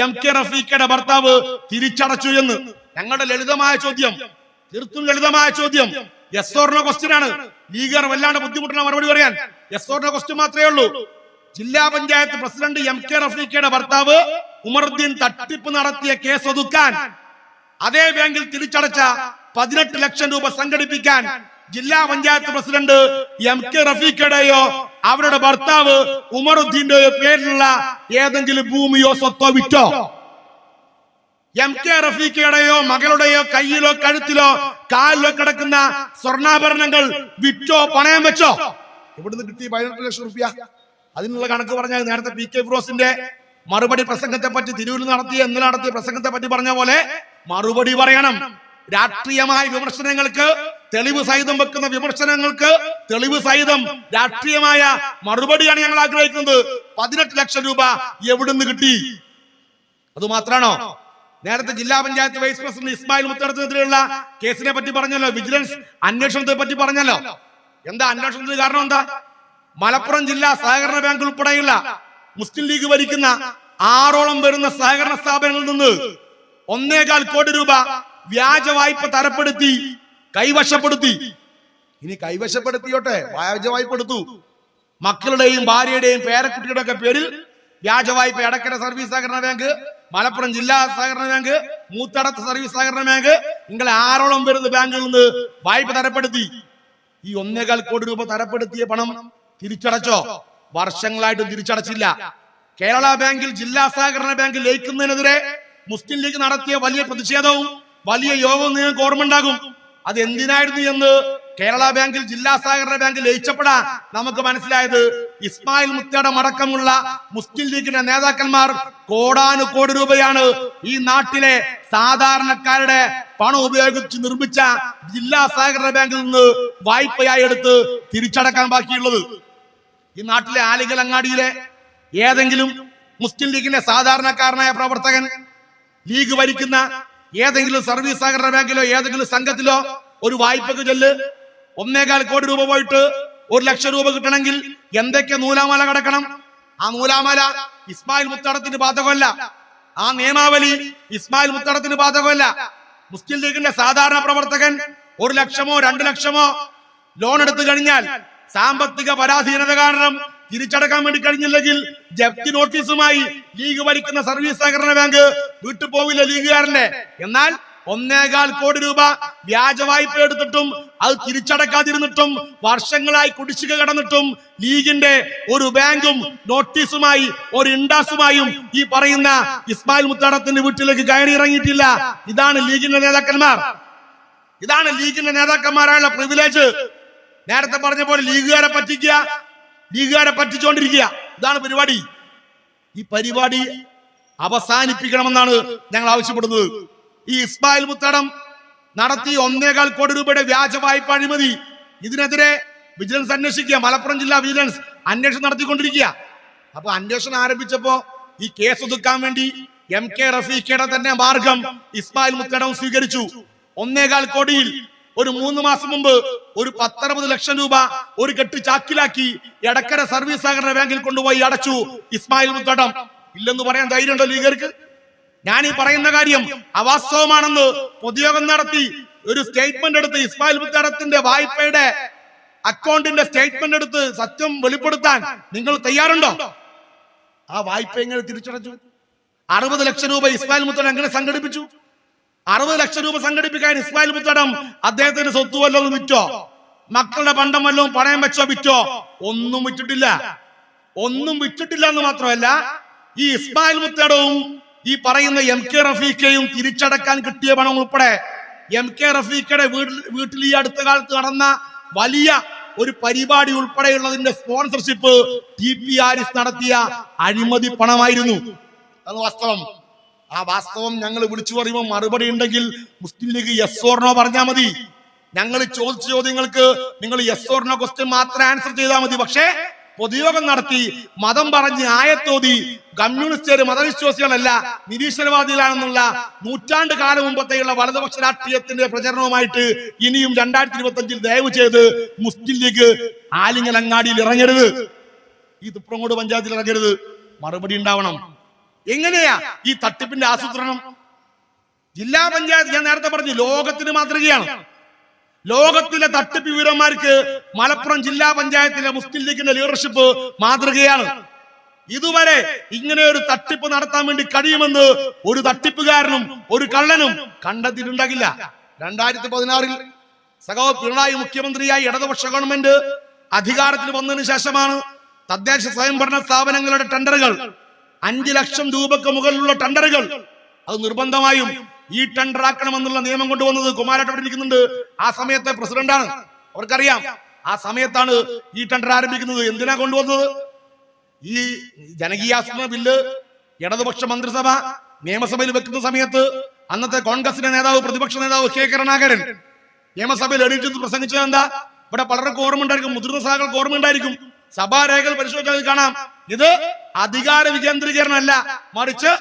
A: MK റഫീഖയുടെ ഭർത്താവ് തിരിച്ചടച്ചു എന്ന്. ഞങ്ങളുടെ തീർത്തും ലളിതമായ ചോദ്യം യെസ് ഓർ നോ ക്വസ്റ്റ്യൻ ആണ്. ലീഗർ വല്ലാണ്ട് ബുദ്ധിമുട്ടുള്ള മറുപടി പറയാൻ യെസ് ഓർ നോ ക്വസ്റ്റ്യൻ മാത്രമേ ഉള്ളൂ. ജില്ലാ പഞ്ചായത്ത് പ്രസിഡന്റ് MK റഫീഖയുടെ ഭർത്താവ് ഉമറുദ്ദീൻ തട്ടിപ്പ് നടത്തിയ കേസ് ഒതുക്കാൻ അതേ ബാങ്കിൽ തിരിച്ചടച്ച 18 ലക്ഷം രൂപ സംഘടിപ്പിക്കാൻ ജില്ലാ പഞ്ചായത്ത് പ്രസിഡന്റ് MK റഫീഖയുടെയോ അവരുടെ ഭർത്താവ് ഉമറുദ്ദീന്റെയോ പേരിലുള്ള ഏതെങ്കിലും ഭൂമിയോ സ്വത്തോ വിറ്റോ? MK റഫീഖയുടെയോ മകളുടെയോ കയ്യിലോ കഴുത്തിലോ കാലിലോ കിടക്കുന്ന സ്വർണ്ണാഭരണങ്ങൾ വിറ്റോ പണയം വെച്ചോ? ഇവിടുന്ന് കിട്ടി 18 ലക്ഷം രൂപ. അതിനുള്ള കണക്ക് പറഞ്ഞാൽ നേരത്തെ PK ഫിറോസിന്റെ മറുപടി പ്രസംഗത്തെ പറ്റി ഇന്നലെ നടത്തിയ പ്രസംഗത്തെ പറ്റി പറഞ്ഞ പോലെ മറുപടി പറയണം. രാഷ്ട്രീയമായ വിമർശനങ്ങൾക്ക് തെളിവ് സഹിതം വെക്കുന്ന വിമർശനങ്ങൾക്ക് തെളിവ് സഹിതം രാഷ്ട്രീയമായ മറുപടിയാണ് ഞങ്ങൾ ആഗ്രഹിക്കുന്നത്. 18 ലക്ഷം രൂപ എവിടുന്ന് കിട്ടി? അത് മാത്രാണോ? നേരത്തെ ജില്ലാ പഞ്ചായത്ത് വൈസ് പ്രസിഡന്റ് ഇസ്മായിൽ മുത്തടത്തിനെതിരെയുള്ള കേസിനെ പറ്റി പറഞ്ഞല്ലോ, വിജിലൻസ് അന്വേഷണത്തെ പറ്റി പറഞ്ഞല്ലോ. എന്താ അന്വേഷണത്തിന് കാരണം? എന്താ? മലപ്പുറം ജില്ലാ സഹകരണ ബാങ്ക് ഉൾപ്പെടെയുള്ള മുസ്ലിം ലീഗ് ഭരിക്കുന്ന 6ഓളം വരുന്ന സഹകരണ സ്ഥാപനങ്ങളിൽ നിന്ന് 1.25 കോടി രൂപ വ്യാജ വായ്പ തരപ്പെടുത്തി കൈവശപ്പെടുത്തി. ഇനി കൈവശപ്പെടുത്തിയോട്ടെ, വ്യാജ വായ്പ എടുത്തു. മക്കളുടെയും ഭാര്യയുടെയും പേരക്കുട്ടിയുടെ ഒക്കെ പേരിൽ വ്യാജ വായ്പ എടക്കര സർവീസ് സഹകരണ ബാങ്ക്, മലപ്പുറം ജില്ലാ സഹകരണ ബാങ്ക്, മൂത്തടത്ത് സർവീസ് സഹകരണ ബാങ്ക്, നിങ്ങളെ 6ഓളം വരുന്ന ബാങ്കിൽ നിന്ന് വായ്പ തരപ്പെടുത്തി. ഈ 1.25 കോടി രൂപ തരപ്പെടുത്തിയ പണം തിരിച്ചടച്ചോ? വർഷങ്ങളായിട്ടും തിരിച്ചടച്ചില്ല. കേരള ബാങ്കിൽ ജില്ലാ സഹകരണ ബാങ്ക് ലയിക്കുന്നതിനെതിരെ മുസ്ലിം ലീഗ് നടത്തിയ വലിയ പ്രതിഷേധവും വലിയ യോഗവും നിങ്ങൾക്ക് ഓർമ്മ ഉണ്ടാകും. അത് എന്തിനായിരുന്നു എന്ന് കേരള ബാങ്കിൽ ജില്ലാ സഹകരണ ബാങ്കിൽ ലയിച്ചപ്പോഴാ നമുക്ക് മനസ്സിലായത് ഇസ്മായിൽ മുത്തയുടെ അടക്കമുള്ള മുസ്ലിം ലീഗിന്റെ നേതാക്കന്മാർ കോടാനുകോടി രൂപയാണ് ഈ നാട്ടിലെ സാധാരണക്കാരുടെ പണം ഉപയോഗിച്ച് നിർമ്മിച്ച ജില്ലാ സഹകരണ ബാങ്കിൽ നിന്ന് വായ്പയായി എടുത്ത് തിരിച്ചടക്കാൻ ബാക്കിയുള്ളത്. ഈ നാട്ടിലെ ആലികലങ്ങാടിയിലെ ഏതെങ്കിലും മുസ്ലിം ലീഗിന്റെ സാധാരണക്കാരനായ പ്രവർത്തകൻ ലീഗ് ഭരിക്കുന്ന ഏതെങ്കിലും സർവീസ് സഹകരണ ബാങ്കിലോ ഏതെങ്കിലും സംഘത്തിലോ ഒരു വായ്പക്ക് ചെല്ല് 1.25 കോടി രൂപ പോയിട്ട് 1 ലക്ഷം രൂപ കിട്ടണമെങ്കിൽ എന്തൊക്കെ നൂലാമാല കിടക്കണം? ആ നൂലാമാല ഇസ്മായിൽ മുത്തടത്തിന് ബാധകമല്ല. ആ നിയമാവലി ഇസ്മായിൽ മുത്തടത്തിന് ബാധകമല്ല. മുസ്ലിം ലീഗിന്റെ സാധാരണ പ്രവർത്തകൻ 1 ലക്ഷമോ 2 ലക്ഷമോ ലോൺ എടുത്തു കഴിഞ്ഞാൽ സാമ്പത്തിക പരാധീനത കാരണം തിരിച്ചടക്കാൻ വേണ്ടി കഴിഞ്ഞില്ലെങ്കിൽ ജപ്തി നോട്ടീസുമായി ലീഗ് ഭരിക്കുന്ന സർവീസ് സഹകരണ ബാങ്ക് വിട്ടു പോവില്ല ലീഗുകാരന്റെ. എന്നാൽ 1.25 കോടി രൂപ വ്യാജ വായ്പ എടുത്തിട്ടും അത് തിരിച്ചടക്കാതിരുന്നിട്ടും വർഷങ്ങളായി കുടിശ്ശിക കടന്നിട്ടും ലീഗിന്റെ ഒരു ബാങ്കും നോട്ടീസുമായി ഒരു ഇൻഡാസുമായും ഈ പറയുന്ന ഇസ്മായിൽ മുത്തടത്തിന്റെ വീട്ടിലേക്ക് കയറി ഇറങ്ങിയിട്ടില്ല. ഇതാണ് ലീഗിന്റെ നേതാക്കന്മാർ. ഇതാണ് ലീഗിന്റെ നേതാക്കന്മാരായുള്ള പ്രിവിലേജ്. നേരത്തെ പറഞ്ഞ പോലെ ലീഗുകാരെ പറ്റിക്കുക, ലീഗുകാരെ പറ്റിച്ചുകൊണ്ടിരിക്കുക, ഇതാണ് പരിപാടി. ഈ പരിപാടി അവസാനിപ്പിക്കണമെന്നാണ് ഞങ്ങൾ ആവശ്യപ്പെടുന്നത്. ഈ ഇസ്മായിൽ മുത്തടം നടത്തി 1.25 കോടി രൂപയുടെ വ്യാജ വായ്പ അഴിമതി, ഇതിനെതിരെ വിജിലൻസ് അന്വേഷിക്കുക. മലപ്പുറം ജില്ലാ വിജിലൻസ് അന്വേഷണം നടത്തിക്കൊണ്ടിരിക്കുക. അപ്പൊ അന്വേഷണം ആരംഭിച്ചപ്പോ ഈ കേസ് ഒതുക്കാൻ വേണ്ടി MK റഫീഖയുടെ തന്നെ മാർഗം ഇസ്മായിൽ മുത്തടം സ്വീകരിച്ചു. 1.25 കോടിയിൽ ഒരു 3 മാസം മുമ്പ് ഒരു 10-60 ലക്ഷം രൂപ ഒരു കെട്ട് ചാക്കിലാക്കി എടക്കര സർവീസ് സഹകരണ ബാങ്കിൽ കൊണ്ടുപോയി അടച്ചു ഇസ്മായിൽ മുത്തടം. ഇല്ലെന്ന് പറയാൻ ധൈര്യമുണ്ടോ ലീഗർക്ക്? ഞാൻ ഈ പറയുന്ന കാര്യം അവാസ്തവമാണെന്ന് പൊതുയോഗം നടത്തി ഒരു സ്റ്റേറ്റ്മെന്റ് എടുത്ത് ഇസ്മായിൽ മുത്തടത്തിന്റെ വായ്പയുടെ അക്കൗണ്ടിന്റെ സ്റ്റേറ്റ്മെന്റ് എടുത്ത് സത്യം വെളിപ്പെടുത്താൻ നിങ്ങൾ തയ്യാറുണ്ടോ? ആ വായ്പ എങ്ങനെ തിരിച്ചടച്ചു? 60 ലക്ഷം രൂപ ഇസ്മായിൽ മുത്തടം എങ്ങനെ സംഘടിപ്പിച്ചു? 60 ലക്ഷം രൂപ സംഘടിപ്പിക്കാൻ ഇസ്മായിൽ മുത്തടം അദ്ദേഹത്തിന്റെ സ്വത്ത് വല്ലതും വിറ്റോ? മക്കളുടെ പണ്ടം വല്ലതും പണയം വെച്ചോ വിറ്റോ? ഒന്നും വിറ്റിട്ടില്ല. ഒന്നും വിറ്റിട്ടില്ല എന്ന് മാത്രമല്ല, ഈ ഇസ്മായിൽ മുത്തടവും ഈ പറയുന്ന MK റഫീഖയും തിരിച്ചടക്കാൻ കിട്ടിയ പണം ഉൾപ്പെടെ MK റഫീഖയുടെ വീട്ടിൽ ഈ അടുത്ത കാലത്ത് നടന്ന വലിയ ഒരു പരിപാടി ഉൾപ്പെടെയുള്ളതിന്റെ സ്പോൺസർഷിപ്പ് TP ഹാരിസ് നടത്തിയ അഴിമതി പണമായിരുന്നു. അത് വാസ്തവം. ആ വാസ്തവം ഞങ്ങൾ വിളിച്ചു പറയുമ്പോൾ മറുപടി ഉണ്ടെങ്കിൽ മുസ്ലിം ലീഗ് യെസ് ഓർ നോ പറഞ്ഞാൽ മതി. ഞങ്ങൾ ചോദിച്ച ചോദ്യങ്ങൾക്ക് നിങ്ങൾ യെസ് ഓർ നോ ക്വസ്റ്റ്യൻ മാത്രം ആൻസർ ചെയ്താൽ മതി. പക്ഷേ പൊതുയോഗം നടത്തി മതം പറഞ്ഞ് ആയത്തോതി കമ്മ്യൂണിസ്റ്റുകാർ മതവിശ്വാസികളല്ല നിരീശ്വരവാദികളാണെന്നുള്ള നൂറ്റാണ്ട് കാലം മുമ്പത്തെയുള്ള വലതുപക്ഷ രാഷ്ട്രീയത്തിന്റെ പ്രചരണവുമായിട്ട് ഇനിയും 2025 ദയവ് ചെയ്ത് മുസ്ലിം ലീഗ് ആലിങ്ങലങ്ങാടിയിൽ ഇറങ്ങരുത്, ഈ തുപ്രങ്ങോട് പഞ്ചായത്തിൽ ഇറങ്ങരുത്. മറുപടി ഉണ്ടാവണം. എങ്ങനെയാ ഈ തട്ടിപ്പിന്റെ ആസൂത്രണം? ജില്ലാ പഞ്ചായത്ത് ഞാൻ നേരത്തെ പറഞ്ഞു ലോകത്തിന് മാതൃകയാണ്. ലോകത്തിലെ തട്ടിപ്പ് വീരന്മാർക്ക് മലപ്പുറം ജില്ലാ പഞ്ചായത്തിലെ മുസ്ലിം ലീഗിന്റെ ലീഡർഷിപ്പ് മാതൃകയാണ്. ഇതുവരെ ഇങ്ങനെ ഒരു തട്ടിപ്പ് നടത്താൻ വേണ്ടി കഴിയുമെന്ന് ഒരു തട്ടിപ്പുകാരനും ഒരു കള്ളനും കണ്ടെത്തിയിട്ടുണ്ടാകില്ല. 2016 സഖാവ് പിണറായി മുഖ്യമന്ത്രിയായി ഇടതുപക്ഷ ഗവൺമെന്റ് അധികാരത്തിൽ വന്നതിന് ശേഷമാണ് തദ്ദേശ സ്വയംഭരണ സ്ഥാപനങ്ങളുടെ ടെൻഡറുകൾ 5 ലക്ഷം രൂപക്ക് മുകളിലുള്ള ടെൻഡറുകൾ അത് നിർബന്ധമായും ഈ ടെൻഡർ ആക്കണമെന്നുള്ള നിയമം കൊണ്ടുവന്നത്. കുമാരേട്ടൻ ഇരിക്കുന്നുണ്ട്, ആ സമയത്തെ പ്രസിഡന്റാണ്, അവർക്കറിയാം. ആ സമയത്താണ് ഈ ടെൻഡർ ആരംഭിക്കുന്നത്. എന്തിനാ കൊണ്ടുവന്നത്? ഈ ജനകീയാസൂത്രണ ബില്ല് ഇടതുപക്ഷ മന്ത്രിസഭ നിയമസഭയിൽ വെക്കുന്ന സമയത്ത് അന്നത്തെ കോൺഗ്രസിന്റെ നേതാവ് പ്രതിപക്ഷ നേതാവ് K കരുണാകരൻ നിയമസഭയിൽ എണീറ്റ് പ്രസംഗിച്ചത് എന്താ? ഇവിടെ പലർക്കും ഓർമ്മ ഉണ്ടായിരിക്കും, മുതിർന്ന സഭകൾക്ക് ഓർമ്മ ഉണ്ടായിരിക്കും. സഭാരേഖകൾ പരിശോധിച്ചാൽ കാണാം, ഇത് അധികാര വികേന്ദ്രീകരണമല്ല, മറിച്ച്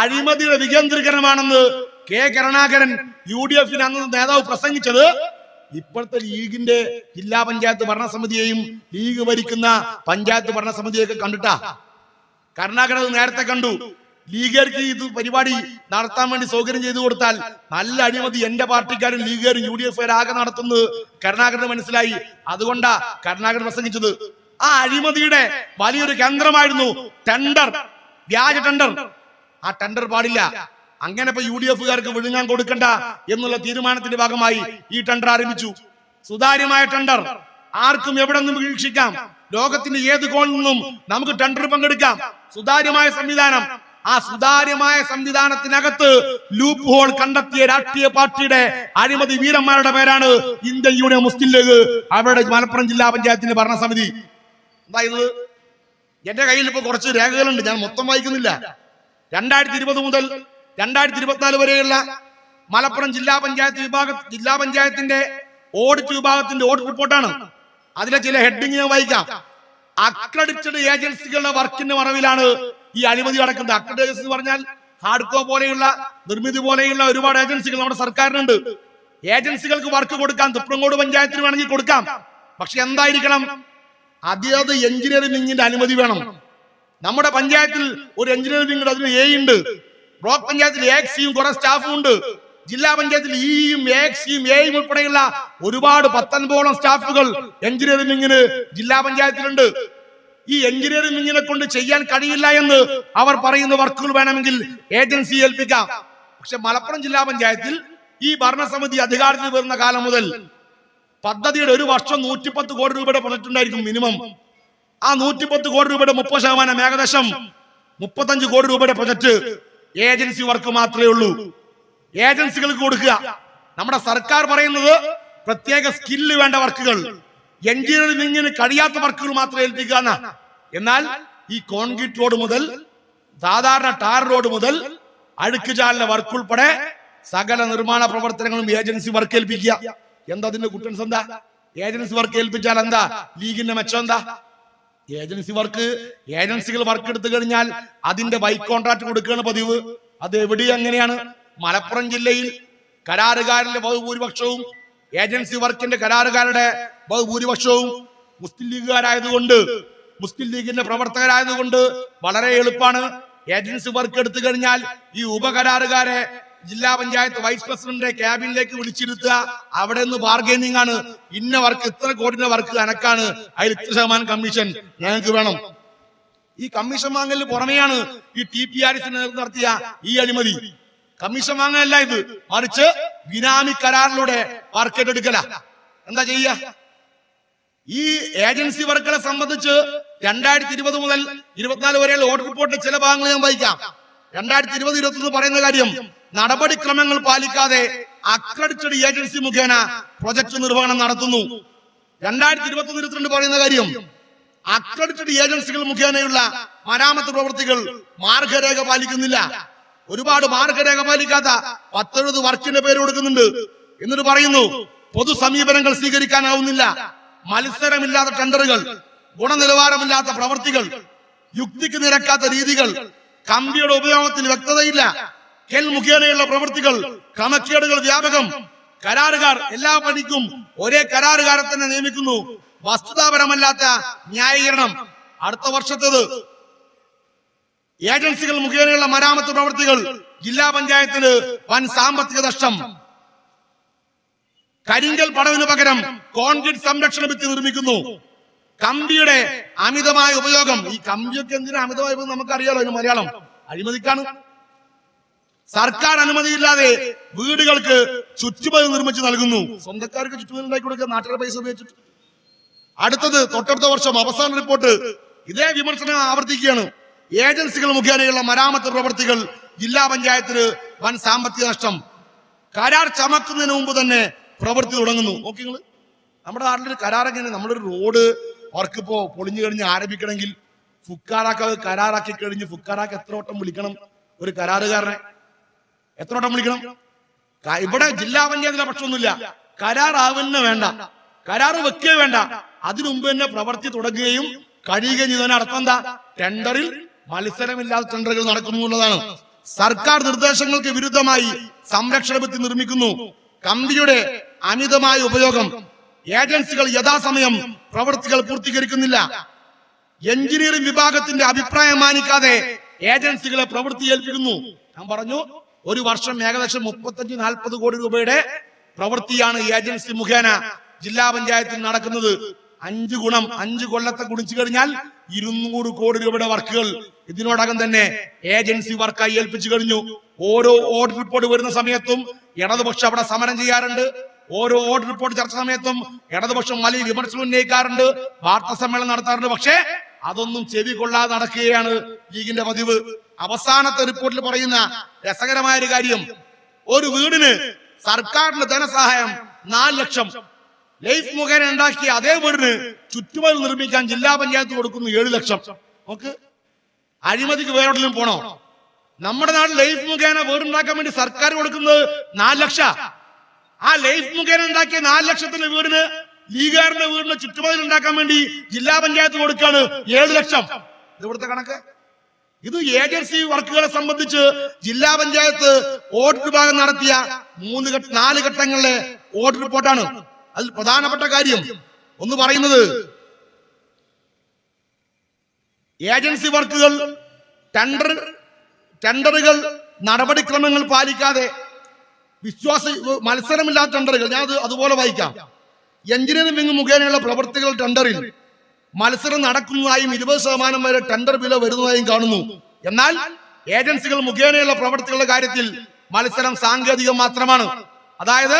A: അഴിമതിയുടെ വികേന്ദ്രീകരണമാണെന്ന് K കരുണാകരൻ UDF അന്ന് നേതാവ് പ്രസംഗിച്ചത് ഇപ്പോഴത്തെ ലീഗിന്റെ ജില്ലാ പഞ്ചായത്ത് ഭരണസമിതിയെയും ലീഗ് ഭരിക്കുന്ന പഞ്ചായത്ത് ഭരണസമിതിയൊക്കെ കണ്ടിട്ടാ. കരുണാകരൻ നേരത്തെ കണ്ടു. ലീഗർക്ക് ഇത് പരിപാടി നടത്താൻ വേണ്ടി സൗകര്യം ചെയ്തു കൊടുത്താൽ നല്ല അഴിമതി എന്റെ പാർട്ടിക്കാരും ലീഗുകാരും UDF ആകെ നടത്തുന്നത് കരുണാകരന് മനസ്സിലായി. അതുകൊണ്ടാ കരുണാകരൻ പ്രസംഗിച്ചത്. ആ അഴിമതിയുടെ വലിയൊരു കേന്ദ്രമായിരുന്നു ടെൻഡർ, വ്യാജ ടെൻഡർ. ആ ടെൻഡർ പാടില്ല. അങ്ങനെ ഇപ്പൊ UDFകാർക്ക് വിഴുങ്ങാൻ കൊടുക്കണ്ട എന്നുള്ള തീരുമാനത്തിന്റെ ഭാഗമായി ഈ ടെൻഡർ ആരംഭിച്ചു. സുതാര്യമായ ടെൻഡർ, ആർക്കും എവിടെ നിന്നും വീക്ഷിക്കാം, ലോകത്തിന്റെ ഏത് കോണിൽ നിന്നും നമുക്ക് ടെൻഡർ പങ്കെടുക്കാം. സുതാര്യമായ സംവിധാനം. ആ സുതാര്യമായ സംവിധാനത്തിനകത്ത് ലൂപ്പ് ഹോൾ കണ്ടെത്തിയ രാഷ്ട്രീയ പാർട്ടിയുടെ അഴിമതി വീരന്മാരുടെ പേരാണ് ഇന്ത്യൻ യൂണിയൻ മുസ്ലിം ലീഗ്, അവരുടെ മലപ്പുറം ജില്ലാ പഞ്ചായത്തിന്റെ ഭരണസമിതി. അതായത് എന്റെ കയ്യിൽ ഇപ്പൊ കുറച്ച് രേഖകളുണ്ട്, ഞാൻ മൊത്തം വായിക്കുന്നില്ല. 2020 മുതൽ 2024 വരെയുള്ള മലപ്പുറം ജില്ലാ പഞ്ചായത്തിന്റെ ഓഡിറ്റ് വിഭാഗത്തിന്റെ ഓഡിറ്റ് റിപ്പോർട്ടാണ്. അതിലെ ചില ഹെഡിങ് ഞാൻ വായിക്കാം. അക്രഡിറ്റഡ് ഏജൻസികളുടെ വർക്കിന്റെ മറവിലാണ് ഈ അഴിമതി നടക്കുന്നത്. അക്രഡിറ്റഡ് ഏജൻസി എന്ന് പറഞ്ഞാൽ ഹാഡ്കോ പോലെയുള്ള നിർമ്മിതി പോലെയുള്ള ഒരുപാട് ഏജൻസികൾ നമ്മുടെ സർക്കാരിനുണ്ട്. ഏജൻസികൾക്ക് വർക്ക് കൊടുക്കാം, തുപ്രങ്കോട് പഞ്ചായത്തിന് വേണമെങ്കിൽ കൊടുക്കാം. പക്ഷെ എന്തായിരിക്കണം, അതത് എഞ്ചിനീയറിംഗ് വിങ്ങിന്റെ അനുമതി വേണം. നമ്മുടെ പഞ്ചായത്തിൽ ഒരു എഞ്ചിനീയറിംഗ് വിങ്, അതിന് എ ഉണ്ട്. ബ്ലോക്ക് പഞ്ചായത്തിൽ എക്സിയും കുറെ സ്റ്റാഫും ഉണ്ട്. ജില്ലാ പഞ്ചായത്തിൽ ഇയും എക്സിയും എയും ഉൾപ്പെടെയുള്ള ഒരുപാട് 19ഓളം സ്റ്റാഫുകൾ എഞ്ചിനീയറിംഗ് വിങ്ങിന് ജില്ലാ പഞ്ചായത്തിലുണ്ട്. ഈ എഞ്ചിനീയറിംഗ് വിങ്ങിനെ കൊണ്ട് ചെയ്യാൻ കഴിയില്ല എന്ന് അവർ പറയുന്ന വർക്കുകൾ വേണമെങ്കിൽ ഏജൻസി ഏൽപ്പിക്കാം. പക്ഷെ മലപ്പുറം ജില്ലാ പഞ്ചായത്തിൽ ഈ ഭരണസമിതി അധികാരത്തിൽ വരുന്ന കാലം മുതൽ പദ്ധതിയുടെ ഒരു വർഷം 110 കോടി രൂപയുടെ പ്രൊജക്ട് ഉണ്ടായിരിക്കും മിനിമം. ആ 110 കോടി രൂപയുടെ 30%, ഏകദേശം 35 കോടി രൂപയുടെ പ്രൊജക്ട് ഏജൻസി വർക്ക് മാത്രമേ ഉള്ളൂ. ഏജൻസികൾക്ക് കൊടുക്കുക. നമ്മുടെ സർക്കാർ പറയുന്നത് പ്രത്യേക സ്കില്ല് വേണ്ട വർക്കുകൾ, എഞ്ചിനീയറിംഗ് വിങ്ങിന് കഴിയാത്ത വർക്കുകൾ മാത്രം ഏൽപ്പിക്കുക എന്നാ. എന്നാൽ ഈ കോൺക്രീറ്റ് റോഡ് മുതൽ സാധാരണ ടാർ റോഡ് മുതൽ അഴുക്കുചാലിന്റെ വർക്ക് ഉൾപ്പെടെ സകല നിർമ്മാണ പ്രവർത്തനങ്ങളും ഏജൻസി വർക്ക് ഏൽപ്പിക്കുക. എന്താ അതിന്റെ കുട്ടൻസ്? എന്താ ഏജൻസി വർക്ക് ഏൽപ്പിച്ചാൽ എന്താ ലീഗിന്റെ മെച്ചം? എന്താ ഏജൻസികൾ വർക്ക് എടുത്തു കഴിഞ്ഞാൽ അതിന്റെ ബൈ കോൺട്രാക്ട് കൊടുക്കുകയാണ് പതിവ്. അത് എവിടെ എങ്ങനെയാണ്? മലപ്പുറം ജില്ലയിൽ കരാറുകാരുടെ ബഹുഭൂരിപക്ഷവും ഏജൻസി വർക്കിന്റെ കരാറുകാരുടെ ബഹുഭൂരിപക്ഷവും മുസ്ലിം ലീഗുകാരായതുകൊണ്ട്, മുസ്ലിം ലീഗിന്റെ പ്രവർത്തകരായതുകൊണ്ട് വളരെ എളുപ്പമാണ്. ഏജൻസി വർക്ക് എടുത്തു കഴിഞ്ഞാൽ ഈ ഉപകരാറുകാരെ ജില്ലാ പഞ്ചായത്ത് വൈസ് പ്രസിഡന്റിന്റെ ക്യാബിനിലേക്ക് വിളിച്ചിരുത്തുക. അവിടെ നിന്ന് ബാർഗൈനിങ് ആണ്. ഇന്ന വർക്ക്, ഇത്ര കോടിയുടെ വർക്ക് അനക്കാണ്, അതിൽ ഇത്ര ശതമാനം കമ്മീഷൻ ഞങ്ങൾക്ക് വേണം. ഈ കമ്മീഷൻ വാങ്ങലിന് പുറമെയാണ് ഈ TPRC നടത്തിയ ഈ അഴിമതി. കമ്മീഷൻ വാങ്ങലല്ല ഇത്, മറിച്ച് ബിനാമി കരാറിലൂടെ വർക്ക് ഏറ്റെടുക്കല. എന്താ ചെയ്യുക? ഈ ഏജൻസി വർക്കുകളെ സംബന്ധിച്ച് 2020 മുതൽ 24 വരെയുള്ള ഓഡിറ്റ് റിപ്പോർട്ടിന്റെ ചില ഭാഗങ്ങൾ ഞാൻ വായിക്കാം. 2020-21 പറയുന്ന കാര്യം, നടപടിക്രമങ്ങൾ പാലിക്കാതെ അക്രഡിറ്റഡ് ഏജൻസി മുഖേന പ്രൊജക്ട് നിർവഹണം നടത്തുന്നു. 2021-22 പറയുന്ന കാര്യം, അക്രഡിറ്റഡ് ഏജൻസികൾ മുഖേനയുള്ള മരാമത്ത് പ്രവൃത്തികൾ മാർഗരേഖ പാലിക്കുന്നില്ല. ഒരുപാട് മാർഗരേഖ പാലിക്കാത്ത 10-70 വർക്കിന്റെ പേര് കൊടുക്കുന്നുണ്ട്. എന്നിട്ട് പറയുന്നു പൊതു സമീപനങ്ങൾ സ്വീകരിക്കാനാവുന്നില്ല, മത്സരമില്ലാത്ത ടെൻഡറുകൾ, ഗുണനിലവാരമില്ലാത്ത പ്രവൃത്തികൾ, യുക്തിക്ക് നിരക്കാത്ത രീതികൾ, കമ്പിയുടെ ഉപയോഗത്തിൽ വ്യക്തതയില്ല, കെൽ മുഖേനയുള്ള പ്രവൃത്തികൾ, ക്രമക്കേടുകൾ വ്യാപകം, കരാറുകാർ എല്ലാ പണിക്കും ഒരേ കരാറുകാരെ തന്നെ നിയമിക്കുന്നു, വസ്തുതാപരമല്ലാത്ത ന്യായീകരണം. അടുത്ത വർഷത്തേത് ഏജൻസികൾ മുഖേനയുള്ള മരാമത്ത് പ്രവൃത്തികൾ ജില്ലാ പഞ്ചായത്തിന് വൻ സാമ്പത്തിക നഷ്ടം. കരിങ്കൽ പടവിന് പകരം കോൺക്രീറ്റ് സംരക്ഷണ ഭിത്തി നിർമ്മിക്കുന്നു. കമ്പിയുടെ അമിതമായ ഉപയോഗം. ഈ കമ്പിയൊക്കെ എന്തിനാ അമിതമായ ഉപയോഗം നമുക്കറിയാലോ, അതിന് മലയാളം അഴിമതിക്കാണ്. സർക്കാർ അനുമതിയില്ലാതെ വീടുകൾക്ക് ചുറ്റുമതിൽ നിർമ്മിച്ച് നൽകുന്നു. സ്വന്തക്കാർക്ക് ചുറ്റുമതിൽ ഉണ്ടാക്കി കൊടുക്കുക നാട്ടുകാരുടെ പൈസ ഉപയോഗിച്ചിട്ട്. അടുത്തത് തൊട്ടടുത്ത വർഷം അവസാന റിപ്പോർട്ട് ഇതേ വിമർശനം ആവർത്തിക്കുകയാണ്. ഏജൻസികൾ മുഖേനയുള്ള മരാമത്ത് പ്രവൃത്തികൾ ജില്ലാ പഞ്ചായത്തിന് വൻ സാമ്പത്തിക നഷ്ടം. കരാർ ചമക്കുന്നതിന് മുമ്പ് തന്നെ പ്രവൃത്തി തുടങ്ങുന്നു. നോക്കി നിങ്ങൾ, നമ്മുടെ നാട്ടിലൊരു കരാർ എങ്ങനെ, നമ്മളൊരു റോഡ് വർക്ക് ഇപ്പോ പൊളിഞ്ഞു കഴിഞ്ഞ് ആരംഭിക്കണമെങ്കിൽ കരാറാക്കി കഴിഞ്ഞ് ഫുക്കാറാക്കി എത്ര വട്ടം വിളിക്കണം? ഒരു കരാറുകാരനെ എത്ര വട്ടം വിളിക്കണം? ഇവിടെ ജില്ലാ പഞ്ചായത്തിലെ പക്ഷമൊന്നുമില്ല. കരാറാവുന്ന വേണ്ട, കരാറ് വെക്കുകയും വേണ്ട, അതിനു മുമ്പ് തന്നെ പ്രവൃത്തി തുടങ്ങുകയും കഴിയുകയും ചെയ്തതിന് അർത്ഥം എന്താ? ടെൻഡറിൽ മത്സരമില്ലാത്ത ടെൻഡറുകൾ നടക്കുന്നു എന്നുള്ളതാണ്. സർക്കാർ നിർദ്ദേശങ്ങൾക്ക് വിരുദ്ധമായി സംരക്ഷണ ഭിത്തി നിർമ്മിക്കുന്നു. കമ്പിയുടെ അമിതമായ ഉപയോഗം. ഏജൻസികൾ യഥാസമയം പ്രവൃത്തികൾ പൂർത്തീകരിക്കുന്നില്ല. എഞ്ചിനീയറിംഗ് വിഭാഗത്തിന്റെ അഭിപ്രായം മാനിക്കാതെ ഏജൻസികളെ പ്രവൃത്തി ഏൽപ്പിക്കുന്നു. ഞാൻ പറഞ്ഞു, ഒരു വർഷം ഏകദേശം 35-40 കോടി രൂപയുടെ പ്രവൃത്തിയാണ് ഏജൻസി മുഖേന ജില്ലാ പഞ്ചായത്തിൽ നടക്കുന്നത്. 5 കൊല്ലത്തെ ഗുണിച്ചു കഴിഞ്ഞാൽ 200 കോടി രൂപയുടെ വർക്കുകൾ ഇതിനോടകം തന്നെ ഏജൻസി വർക്കായി ഏൽപ്പിച്ചു കഴിഞ്ഞു. ഓരോ ഓഡിറ്റ് റിപ്പോർട്ട് വരുന്ന സമയത്തും ഇടതുപക്ഷം അവിടെ സമരം ചെയ്യാറുണ്ട്. ഓരോ ഓഡിറ്റ് റിപ്പോർട്ട് ചർച്ച സമയത്തും ഇടതുപക്ഷം വലിയ വിമർശനം ഉന്നയിക്കാറുണ്ട്, വാർത്താ സമ്മേളനം നടത്താറുണ്ട്. പക്ഷേ അതൊന്നും ചെവി കൊള്ളാതെ നടക്കുകയാണ് ലീഗിന്റെ പതിവ്. അവസാനത്തെ റിപ്പോർട്ടിൽ പറയുന്ന രസകരമായ ഒരു കാര്യം, ഒരു വീടിന് സർക്കാരിന്റെ ധനസഹായം 4 ലക്ഷം, ലൈഫ് മുഖേന ഉണ്ടാക്കിയ അതേ വീടിന് ചുറ്റുമതിൽ നിർമ്മിക്കാൻ ജില്ലാ പഞ്ചായത്ത് കൊടുക്കുന്നു 7 ലക്ഷം. നമുക്ക് അഴിമതിക്ക് വേറെവിടെയും പോണോ? നമ്മുടെ നാട്ടിൽ ലൈഫ് മുഖേന വീടുണ്ടാക്കാൻ വേണ്ടി സർക്കാർ കൊടുക്കുന്നത് 4 ലക്ഷം. ആ ലൈഫ് മുഖേന ഉണ്ടാക്കിയ 4 ലക്ഷത്തിന്റെ വീടിന് ലീഗുകാരന്റെ വീടിന് ചുറ്റുമതിൽ ഉണ്ടാക്കാൻ വേണ്ടി ജില്ലാ പഞ്ചായത്ത് കൊടുക്കാണ് 7 ലക്ഷം. ഇവിടുത്തെ കണക്ക്. ഇത് ഏജൻസി വർക്കുകളെ സംബന്ധിച്ച് ജില്ലാ പഞ്ചായത്ത് ഓഡിറ്റ് വിഭാഗം നടത്തിയ 4 ഘട്ടങ്ങളിലെ ഓഡിറ്റ് റിപ്പോർട്ടാണ്. അതിൽ പ്രധാനപ്പെട്ട കാര്യം ഒന്ന് പറയുന്നത്, ഏജൻസി വർക്കുകൾ ടെൻഡറുകൾ നടപടിക്രമങ്ങൾ പാലിക്കാതെ മത്സരമില്ലാത്ത ടെൻഡറുകൾ, ഞാൻ അതുപോലെ വായിക്കാം. എഞ്ചിനീയറിംഗ് വിങ് മുഖേനയുള്ള പ്രവർത്തികൾ ടെൻഡറിൽ മത്സരം നടക്കുന്നതായും 20% വരെ ടെൻഡർ വില വരുന്നതായും കാണുന്നു. എന്നാൽ ഏജൻസികൾ മുഖേനയുള്ള പ്രവർത്തികളുടെ കാര്യത്തിൽ മത്സരം സാങ്കേതികം മാത്രമാണ്. അതായത്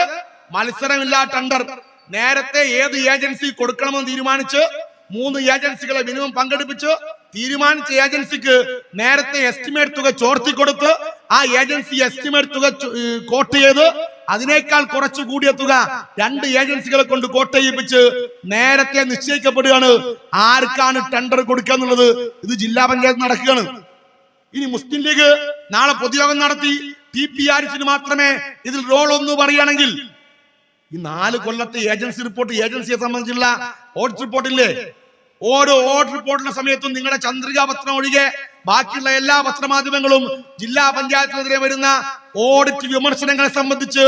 A: മത്സരമില്ലാ ടെൻഡർ നേരത്തെ ഏത് ഏജൻസി കൊടുക്കണമെന്ന് തീരുമാനിച്ച് 3 ഏജൻസികളെ മിനിമം പങ്കെടുപ്പിച്ച് തീരുമാനിച്ച ഏജൻസിക്ക് നേരത്തെ എസ്റ്റിമേറ്റ് തുക ചോർത്തിക്കൊടുത്ത് ആ ഏജൻസി എസ്റ്റിമേറ്റ് തുക കോട്ട് ചെയ്ത് അതിനേക്കാൾ കുറച്ചു കൂടിയ തുക 2 ഏജൻസികളെ കൊണ്ട് കോട്ട് ചെയ്യിപ്പിച്ച് നേരത്തെ നിശ്ചയിക്കപ്പെടുകയാണ് ആർക്കാണ് ടെൻഡർ കൊടുക്കുക എന്നുള്ളത്. ഇത് ജില്ലാ പഞ്ചായത്ത് നടക്കുകയാണ്. ഇനി മുസ്ലിം ലീഗ് നാളെ പൊതുയോഗം നടത്തി TPRC മാത്രമേ ഇതിൽ റോൾ ഒന്ന് പറയുകയാണെങ്കിൽ ഈ 4 കൊല്ലത്തെ ഏജൻസി റിപ്പോർട്ട്, ഏജൻസിയെ സംബന്ധിച്ചുള്ള ഓഡിറ്റ് റിപ്പോർട്ടില്ലേ, ഓരോ ഓഡിറ്റ് റിപ്പോർട്ടിന്റെ സമയത്തും നിങ്ങളുടെ ചന്ദ്രികാ പത്രം ഒഴികെ ബാക്കിയുള്ള എല്ലാ പത്രമാധ്യമങ്ങളും ജില്ലാ പഞ്ചായത്തിനെതിരെ വരുന്ന ഓഡിറ്റ് വിമർശനങ്ങളെ സംബന്ധിച്ച്,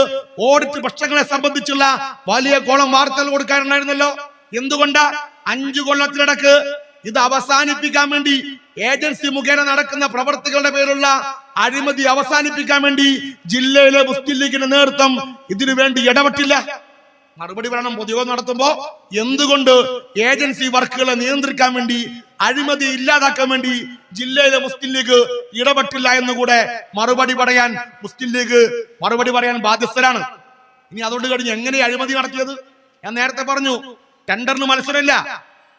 A: ഓഡിറ്റ് പ്രശ്നങ്ങളെ സംബന്ധിച്ചുള്ള വലിയ കോളം വാർത്തകൾ കൊടുക്കാറുണ്ടായിരുന്നല്ലോ. എന്തുകൊണ്ടാ 5 കൊല്ലത്തിനിടക്ക് ഇത് അവസാനിപ്പിക്കാൻ വേണ്ടി, ഏജൻസി മുഖേന നടക്കുന്ന പ്രവർത്തികളുടെ പേരുള്ള അഴിമതി അവസാനിപ്പിക്കാൻ വേണ്ടി ജില്ലയിലെ മുസ്ലിം ലീഗിന്റെ നേതൃത്വം ഇതിനു വേണ്ടി ഇടപെട്ടില്ല? മറുപടി പറയണം. പൊതുയോഗം നടത്തുമ്പോ എന്തുകൊണ്ട് ഏജൻസി വർക്കുകളെ നിയന്ത്രിക്കാൻ വേണ്ടി, അഴിമതി ഇല്ലാതാക്കാൻ വേണ്ടി ജില്ലയിലെ മുസ്ലിം ലീഗ് ഇടപെട്ടില്ല എന്നുകൂടെ മറുപടി പറയാൻ മുസ്ലിം ലീഗ് മറുപടി പറയാൻ ബാധ്യസ്ഥരാണ്. ഇനി അതുകൊണ്ട് കഴിഞ്ഞ് എങ്ങനെ അഴിമതി നടത്തിയത്? ഞാൻ നേരത്തെ പറഞ്ഞു, ടെൻഡറിന് മത്സരമില്ല,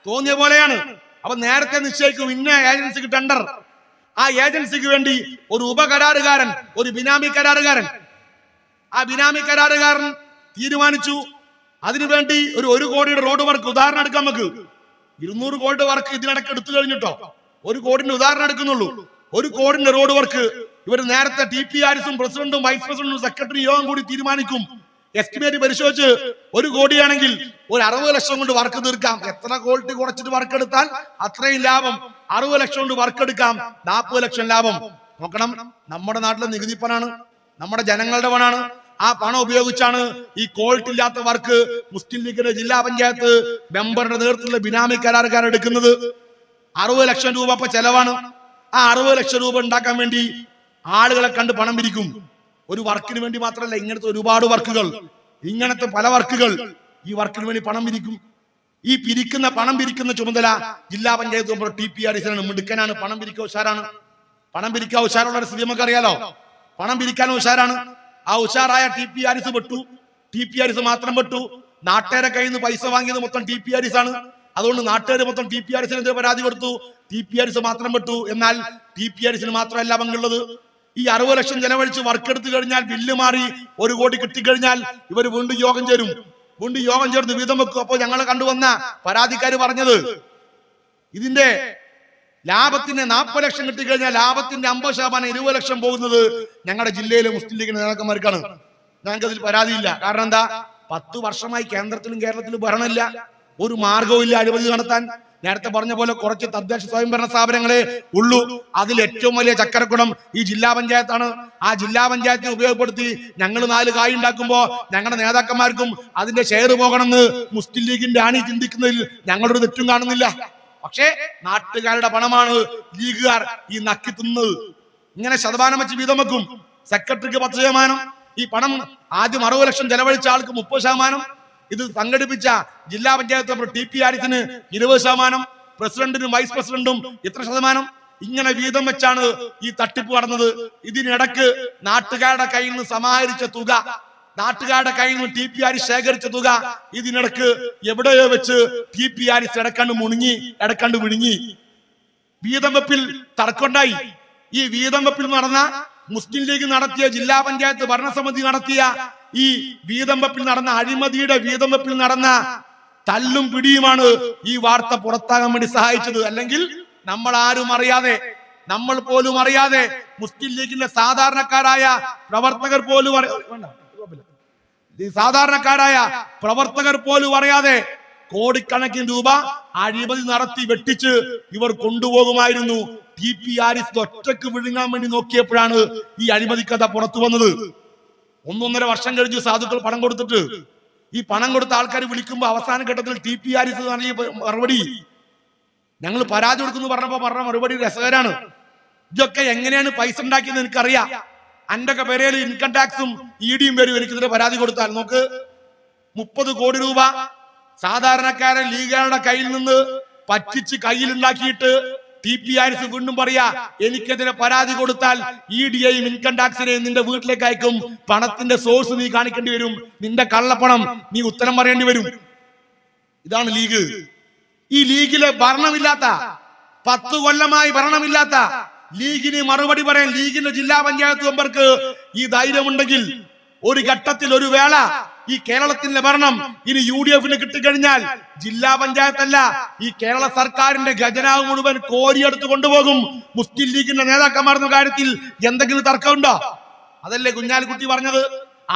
A: തോന്നിയ പോലെയാണ്. അപ്പൊ നേരത്തെ നിശ്ചയിക്കും ഇന്ന ഏജൻസിക്ക് ടെൻഡർ, ആ ഏജൻസിക്ക് വേണ്ടി ഒരു ഉപകരാറുകാരൻ, ഒരു ബിനാമി കരാറുകാരൻ, ആ ബിനാമി കരാറുകാരൻ തീരുമാനിച്ചു അതിനുവേണ്ടി ഒരു 1 കോടിയുടെ റോഡ് വർക്ക്, ഉദാഹരണം എടുക്കാം, നമുക്ക് 200 കോടിയുടെ വർക്ക് ഇതിനിടയ്ക്ക് എടുത്തു കഴിഞ്ഞിട്ടോ 1 കോടിന്റെ ഉദാഹരണം എടുക്കുന്നുള്ളൂ. 1 കോടിന്റെ റോഡ് വർക്ക് ഇവർ നേരത്തെ TPRCയും പ്രസിഡന്റും വൈസ് പ്രസിഡന്റും സെക്രട്ടറി യോഗം കൂടി തീരുമാനിക്കും. എസ്റ്റിമേറ്റ് പരിശോധിച്ച് 1 കോടിയാണെങ്കിൽ ഒരു 60 ലക്ഷം കൊണ്ട് വർക്ക് തീർക്കാം. എത്ര ക്വാളിറ്റി കുറച്ചിട്ട് വർക്ക് എടുത്താൽ അത്രയും ലാഭം. 60 ലക്ഷം കൊണ്ട് വർക്ക് എടുക്കാം, 40 ലക്ഷം ലാഭം. നോക്കണം, നമ്മുടെ നാട്ടിലെ നികുതി പണാണ്, നമ്മുടെ ജനങ്ങളുടെ പണാണ്. ആ പണം ഉപയോഗിച്ചാണ് ഈ ക്വാളിറ്റി ഇല്ലാത്ത വർക്ക് മുസ്ലിം ലീഗിന്റെ ജില്ലാ പഞ്ചായത്ത് മെമ്പറുടെ നേതൃത്വത്തിലുള്ള ബിനാമി കരാറുകാർ എടുക്കുന്നത്. 60 ലക്ഷം രൂപ ഇപ്പൊ ചെലവാണ്. ആ 60 ലക്ഷം രൂപ ഉണ്ടാക്കാൻ വേണ്ടി ആളുകളെ കണ്ട് പണം പിരിക്കും. ഒരു വർക്കിന് വേണ്ടി മാത്രമല്ല, ഇങ്ങനത്തെ ഒരുപാട് വർക്കുകൾ, ഇങ്ങനത്തെ പല വർക്കുകൾ, ഈ വർക്കിന് വേണ്ടി പണം പിരിക്കും. ഈ പണം പിരിക്കുന്ന ചുമതല ജില്ലാ പഞ്ചായത്ത് മെമ്പർ TPRC മിടുക്കനാണ്. പണം പിരിക്കാൻ ഉഷാറാണ്. പണം പിരിക്കാൻ ഉഷാറുള്ള സ്ഥിതി നമുക്ക് അറിയാലോ. പണം പിരിക്കാൻ ഉഷാറാണ്. ആ ഉഷാറായ TPRC പെട്ടു. TPRC മാത്രം പെട്ടു. നാട്ടുകാരെ കയ്യിൽ നിന്ന് പൈസ വാങ്ങിയത് മൊത്തം TPRC ആണ്. അതുകൊണ്ട് നാട്ടുകാർ മൊത്തം TPRCനെതിരെ പരാതി കൊടുത്തു. TPRC മാത്രം പെട്ടു. എന്നാൽ TPRCന് മാത്രമല്ല പങ്കുള്ളത്. ഈ 60 ലക്ഷം ചെലവഴിച്ച് വർക്ക് എടുത്തു കഴിഞ്ഞാൽ, ബില്ല് മാറി 1 കോടി കിട്ടിക്കഴിഞ്ഞാൽ ഇവർ വീണ്ടും യോഗം ചേരും. വീണ്ടും യോഗം ചേർന്ന് വീതം വെക്കും. അപ്പോൾ ഞങ്ങൾ കണ്ടുവന്ന പരാതിക്കാര് പറഞ്ഞത്, ഇതിന്റെ ലാഭത്തിന് 40 ലക്ഷം കിട്ടിക്കഴിഞ്ഞാൽ ലാഭത്തിന്റെ 50% 20 ലക്ഷം പോകുന്നത് ഞങ്ങളുടെ ജില്ലയിലെ മുസ്ലിം ലീഗിന്റെ നേതാക്കന്മാർക്കാണ്. ഞങ്ങൾക്ക് അതിൽ പരാതിയില്ല. കാരണം എന്താ, 10 വർഷമായി കേന്ദ്രത്തിലും കേരളത്തിലും ഭരണമില്ല, ഒരു മാർഗവും ഇല്ല അഴിമതി നടത്താൻ. നേരത്തെ പറഞ്ഞ പോലെ കുറച്ച് തദ്ദേശ സ്വയംഭരണ സ്ഥാപനങ്ങളെ ഉള്ളൂ. അതിൽ ഏറ്റവും വലിയ ചക്കരക്കുടം ഈ ജില്ലാ പഞ്ചായത്താണ്. ആ ജില്ലാ പഞ്ചായത്തിനെ ഉപയോഗപ്പെടുത്തി ഞങ്ങൾ 4 കായ് ഉണ്ടാക്കുമ്പോ ഞങ്ങളുടെ നേതാക്കന്മാർക്കും അതിന്റെ ഷെയർ പോകണമെന്ന് മുസ്ലിം ലീഗിന്റെ ആണി ചിന്തിക്കുന്നതിൽ ഞങ്ങളൊരു തെറ്റും കാണുന്നില്ല. പക്ഷേ നാട്ടുകാരുടെ പണമാണ് ലീഗുകാർ ഈ നക്കി തിന്നത്. ഇങ്ങനെ ശതമാനം വെച്ച് വീതം വെക്കും. സെക്രട്ടറിക്ക് 10%, ഈ പണം ആദ്യം 60 ലക്ഷം ചെലവഴിച്ച ആൾക്ക് 30%, ഇത് സംഘടിപ്പിച്ച ജില്ലാ പഞ്ചായത്ത് TPRCന് 20%, പ്രസിഡന്റിനും വൈസ് പ്രസിഡന്റും ഇത്ര ശതമാനം. ഇങ്ങനെ വീതം വെച്ചാണ് ഈ തട്ടിപ്പ് നടന്നത്. ഇതിനിടക്ക് നാട്ടുകാരുടെ കയ്യിൽ നിന്ന് സമാഹരിച്ച തുക, നാട്ടുകാരുടെ കയ്യിൽ നിന്ന് TPRC ശേഖരിച്ച തുക ഇതിനിടക്ക് എവിടെയോ വെച്ച് TPRC ഇടക്കണ്ട് മുണുങ്ങി, ഇടക്കണ്ട് വിഴുങ്ങി. വീതം വെപ്പിൽ തർക്കമുണ്ടായി. ഈ ഈ വീതം വെപ്പിൽ നടന്ന മുസ്ലിം ലീഗ് നടത്തിയ ജില്ലാ പഞ്ചായത്ത് ഭരണസമിതി നടത്തിയ ഈ വീതം വെപ്പിൽ നടന്ന അഴിമതിയുടെ വീതം വെപ്പിൽ നടന്ന തല്ലും പിടിയുമാണ് ഈ വാർത്ത പുറത്താകാൻ വേണ്ടി സഹായിച്ചത്. അല്ലെങ്കിൽ നമ്മൾ ആരും അറിയാതെ, നമ്മൾ പോലും അറിയാതെ, മുസ്ലിം ലീഗിന്റെ സാധാരണക്കാരായ പ്രവർത്തകർ പോലും അറിയാതെ കോടിക്കണക്കിന് രൂപ അഴിമതി നടത്തി വെട്ടിച്ച് ഇവർ കൊണ്ടുപോകുമായിരുന്നു. TP ഹാരിസ് ഒറ്റക്ക് വിഴുങ്ങാൻ വേണ്ടി നോക്കിയപ്പോഴാണ് ഈ അഴിമതി കഥ പുറത്തു വന്നത്. 1.5 വർഷം കഴിഞ്ഞു സാധുക്കൾ പണം കൊടുത്തിട്ട്. ഈ പണം കൊടുത്ത ആൾക്കാർ വിളിക്കുമ്പോൾ അവസാന ഘട്ടത്തിൽ TP ഹാരിസ് നൽകിയ മറുപടി, ഞങ്ങൾ പരാതി കൊടുക്കുന്നു പറഞ്ഞ മറുപടി രസകരാണ്. ഇതൊക്കെ എങ്ങനെയാണ് പൈസ ഉണ്ടാക്കിയെന്ന് എനിക്കറിയാം. എന്റെ ഒക്കെ പേരിൽ ഇൻകം ടാക്സും ED വരും എനിക്കെതിരെ പരാതി കൊടുത്താൽ. നോക്ക്, 30 കോടി രൂപ സാധാരണക്കാരൻ ലീഗുകാരുടെ കയ്യിൽ നിന്ന് പറ്റിച്ച് കയ്യിലുണ്ടാക്കിയിട്ട് TP ഹാരിസ് വീണ്ടും പറയാ, എനിക്കെതിരെ പരാതി കൊടുത്താൽ EDയെയും ഇൻകം ടാക്സിനെയും നിന്റെ വീട്ടിലേക്ക് അയക്കും, പണത്തിന്റെ സോഴ്സ് നീ കാണിക്കേണ്ടി വരും, നിന്റെ കള്ളപ്പണം നീ ഉത്തരം പറയേണ്ടി വരും. ഇതാണ് ലീഗ്. ഈ ലീഗിലെ ഭരണമില്ലാത്ത, 10 കൊല്ലമായി ഭരണമില്ലാത്ത ലീഗിന് മറുപടി പറയാൻ ലീഗിന്റെ ജില്ലാ പഞ്ചായത്ത് മെമ്പർക്ക് ഈ ധൈര്യമുണ്ടെങ്കിൽ ഒരു ഘട്ടത്തിൽ ഒരു വേള ഈ കേരളത്തിന്റെ ഭരണം ഇനി UDFന് കിട്ടിക്കഴിഞ്ഞാൽ ജില്ലാ പഞ്ചായത്തല്ല, ഈ കേരള സർക്കാരിന്റെ ഖജനാവ് മുഴുവൻ കോരിയെടുത്ത് കൊണ്ടുപോകും. മുസ്ലിം ലീഗിന്റെ നേതാക്കന്മാരുടെ കാര്യത്തിൽ എന്തെങ്കിലും തർക്കമുണ്ടോ? അതല്ലേ കുഞ്ഞാലിക്കുട്ടി പറഞ്ഞത്?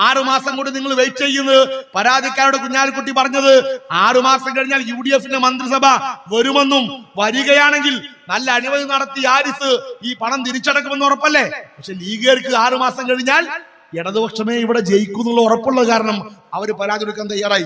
A: 6 മാസം കൂടി നിങ്ങൾ വെയിറ്റ് ചെയ്യുന്നത്. പരാതിക്കാരോട് കുഞ്ഞാലിക്കുട്ടി പറഞ്ഞത് 6 മാസം കഴിഞ്ഞാൽ UDFന്റെ മന്ത്രിസഭ വരുമെന്നും, വരികയാണെങ്കിൽ നല്ല അഴിമതി നടത്തി ഹാരിസ് ഈ പണം തിരിച്ചടക്കുമെന്ന് ഉറപ്പല്ലേ? പക്ഷെ ലീഗുകാർക്ക് 6 മാസം കഴിഞ്ഞാൽ ഇടതുപക്ഷമേ ഇവിടെ ജയിക്കുന്നുള്ള ഉറപ്പുള്ള കാരണം അവർ പരാതി കൊടുക്കാൻ തയ്യാറായി.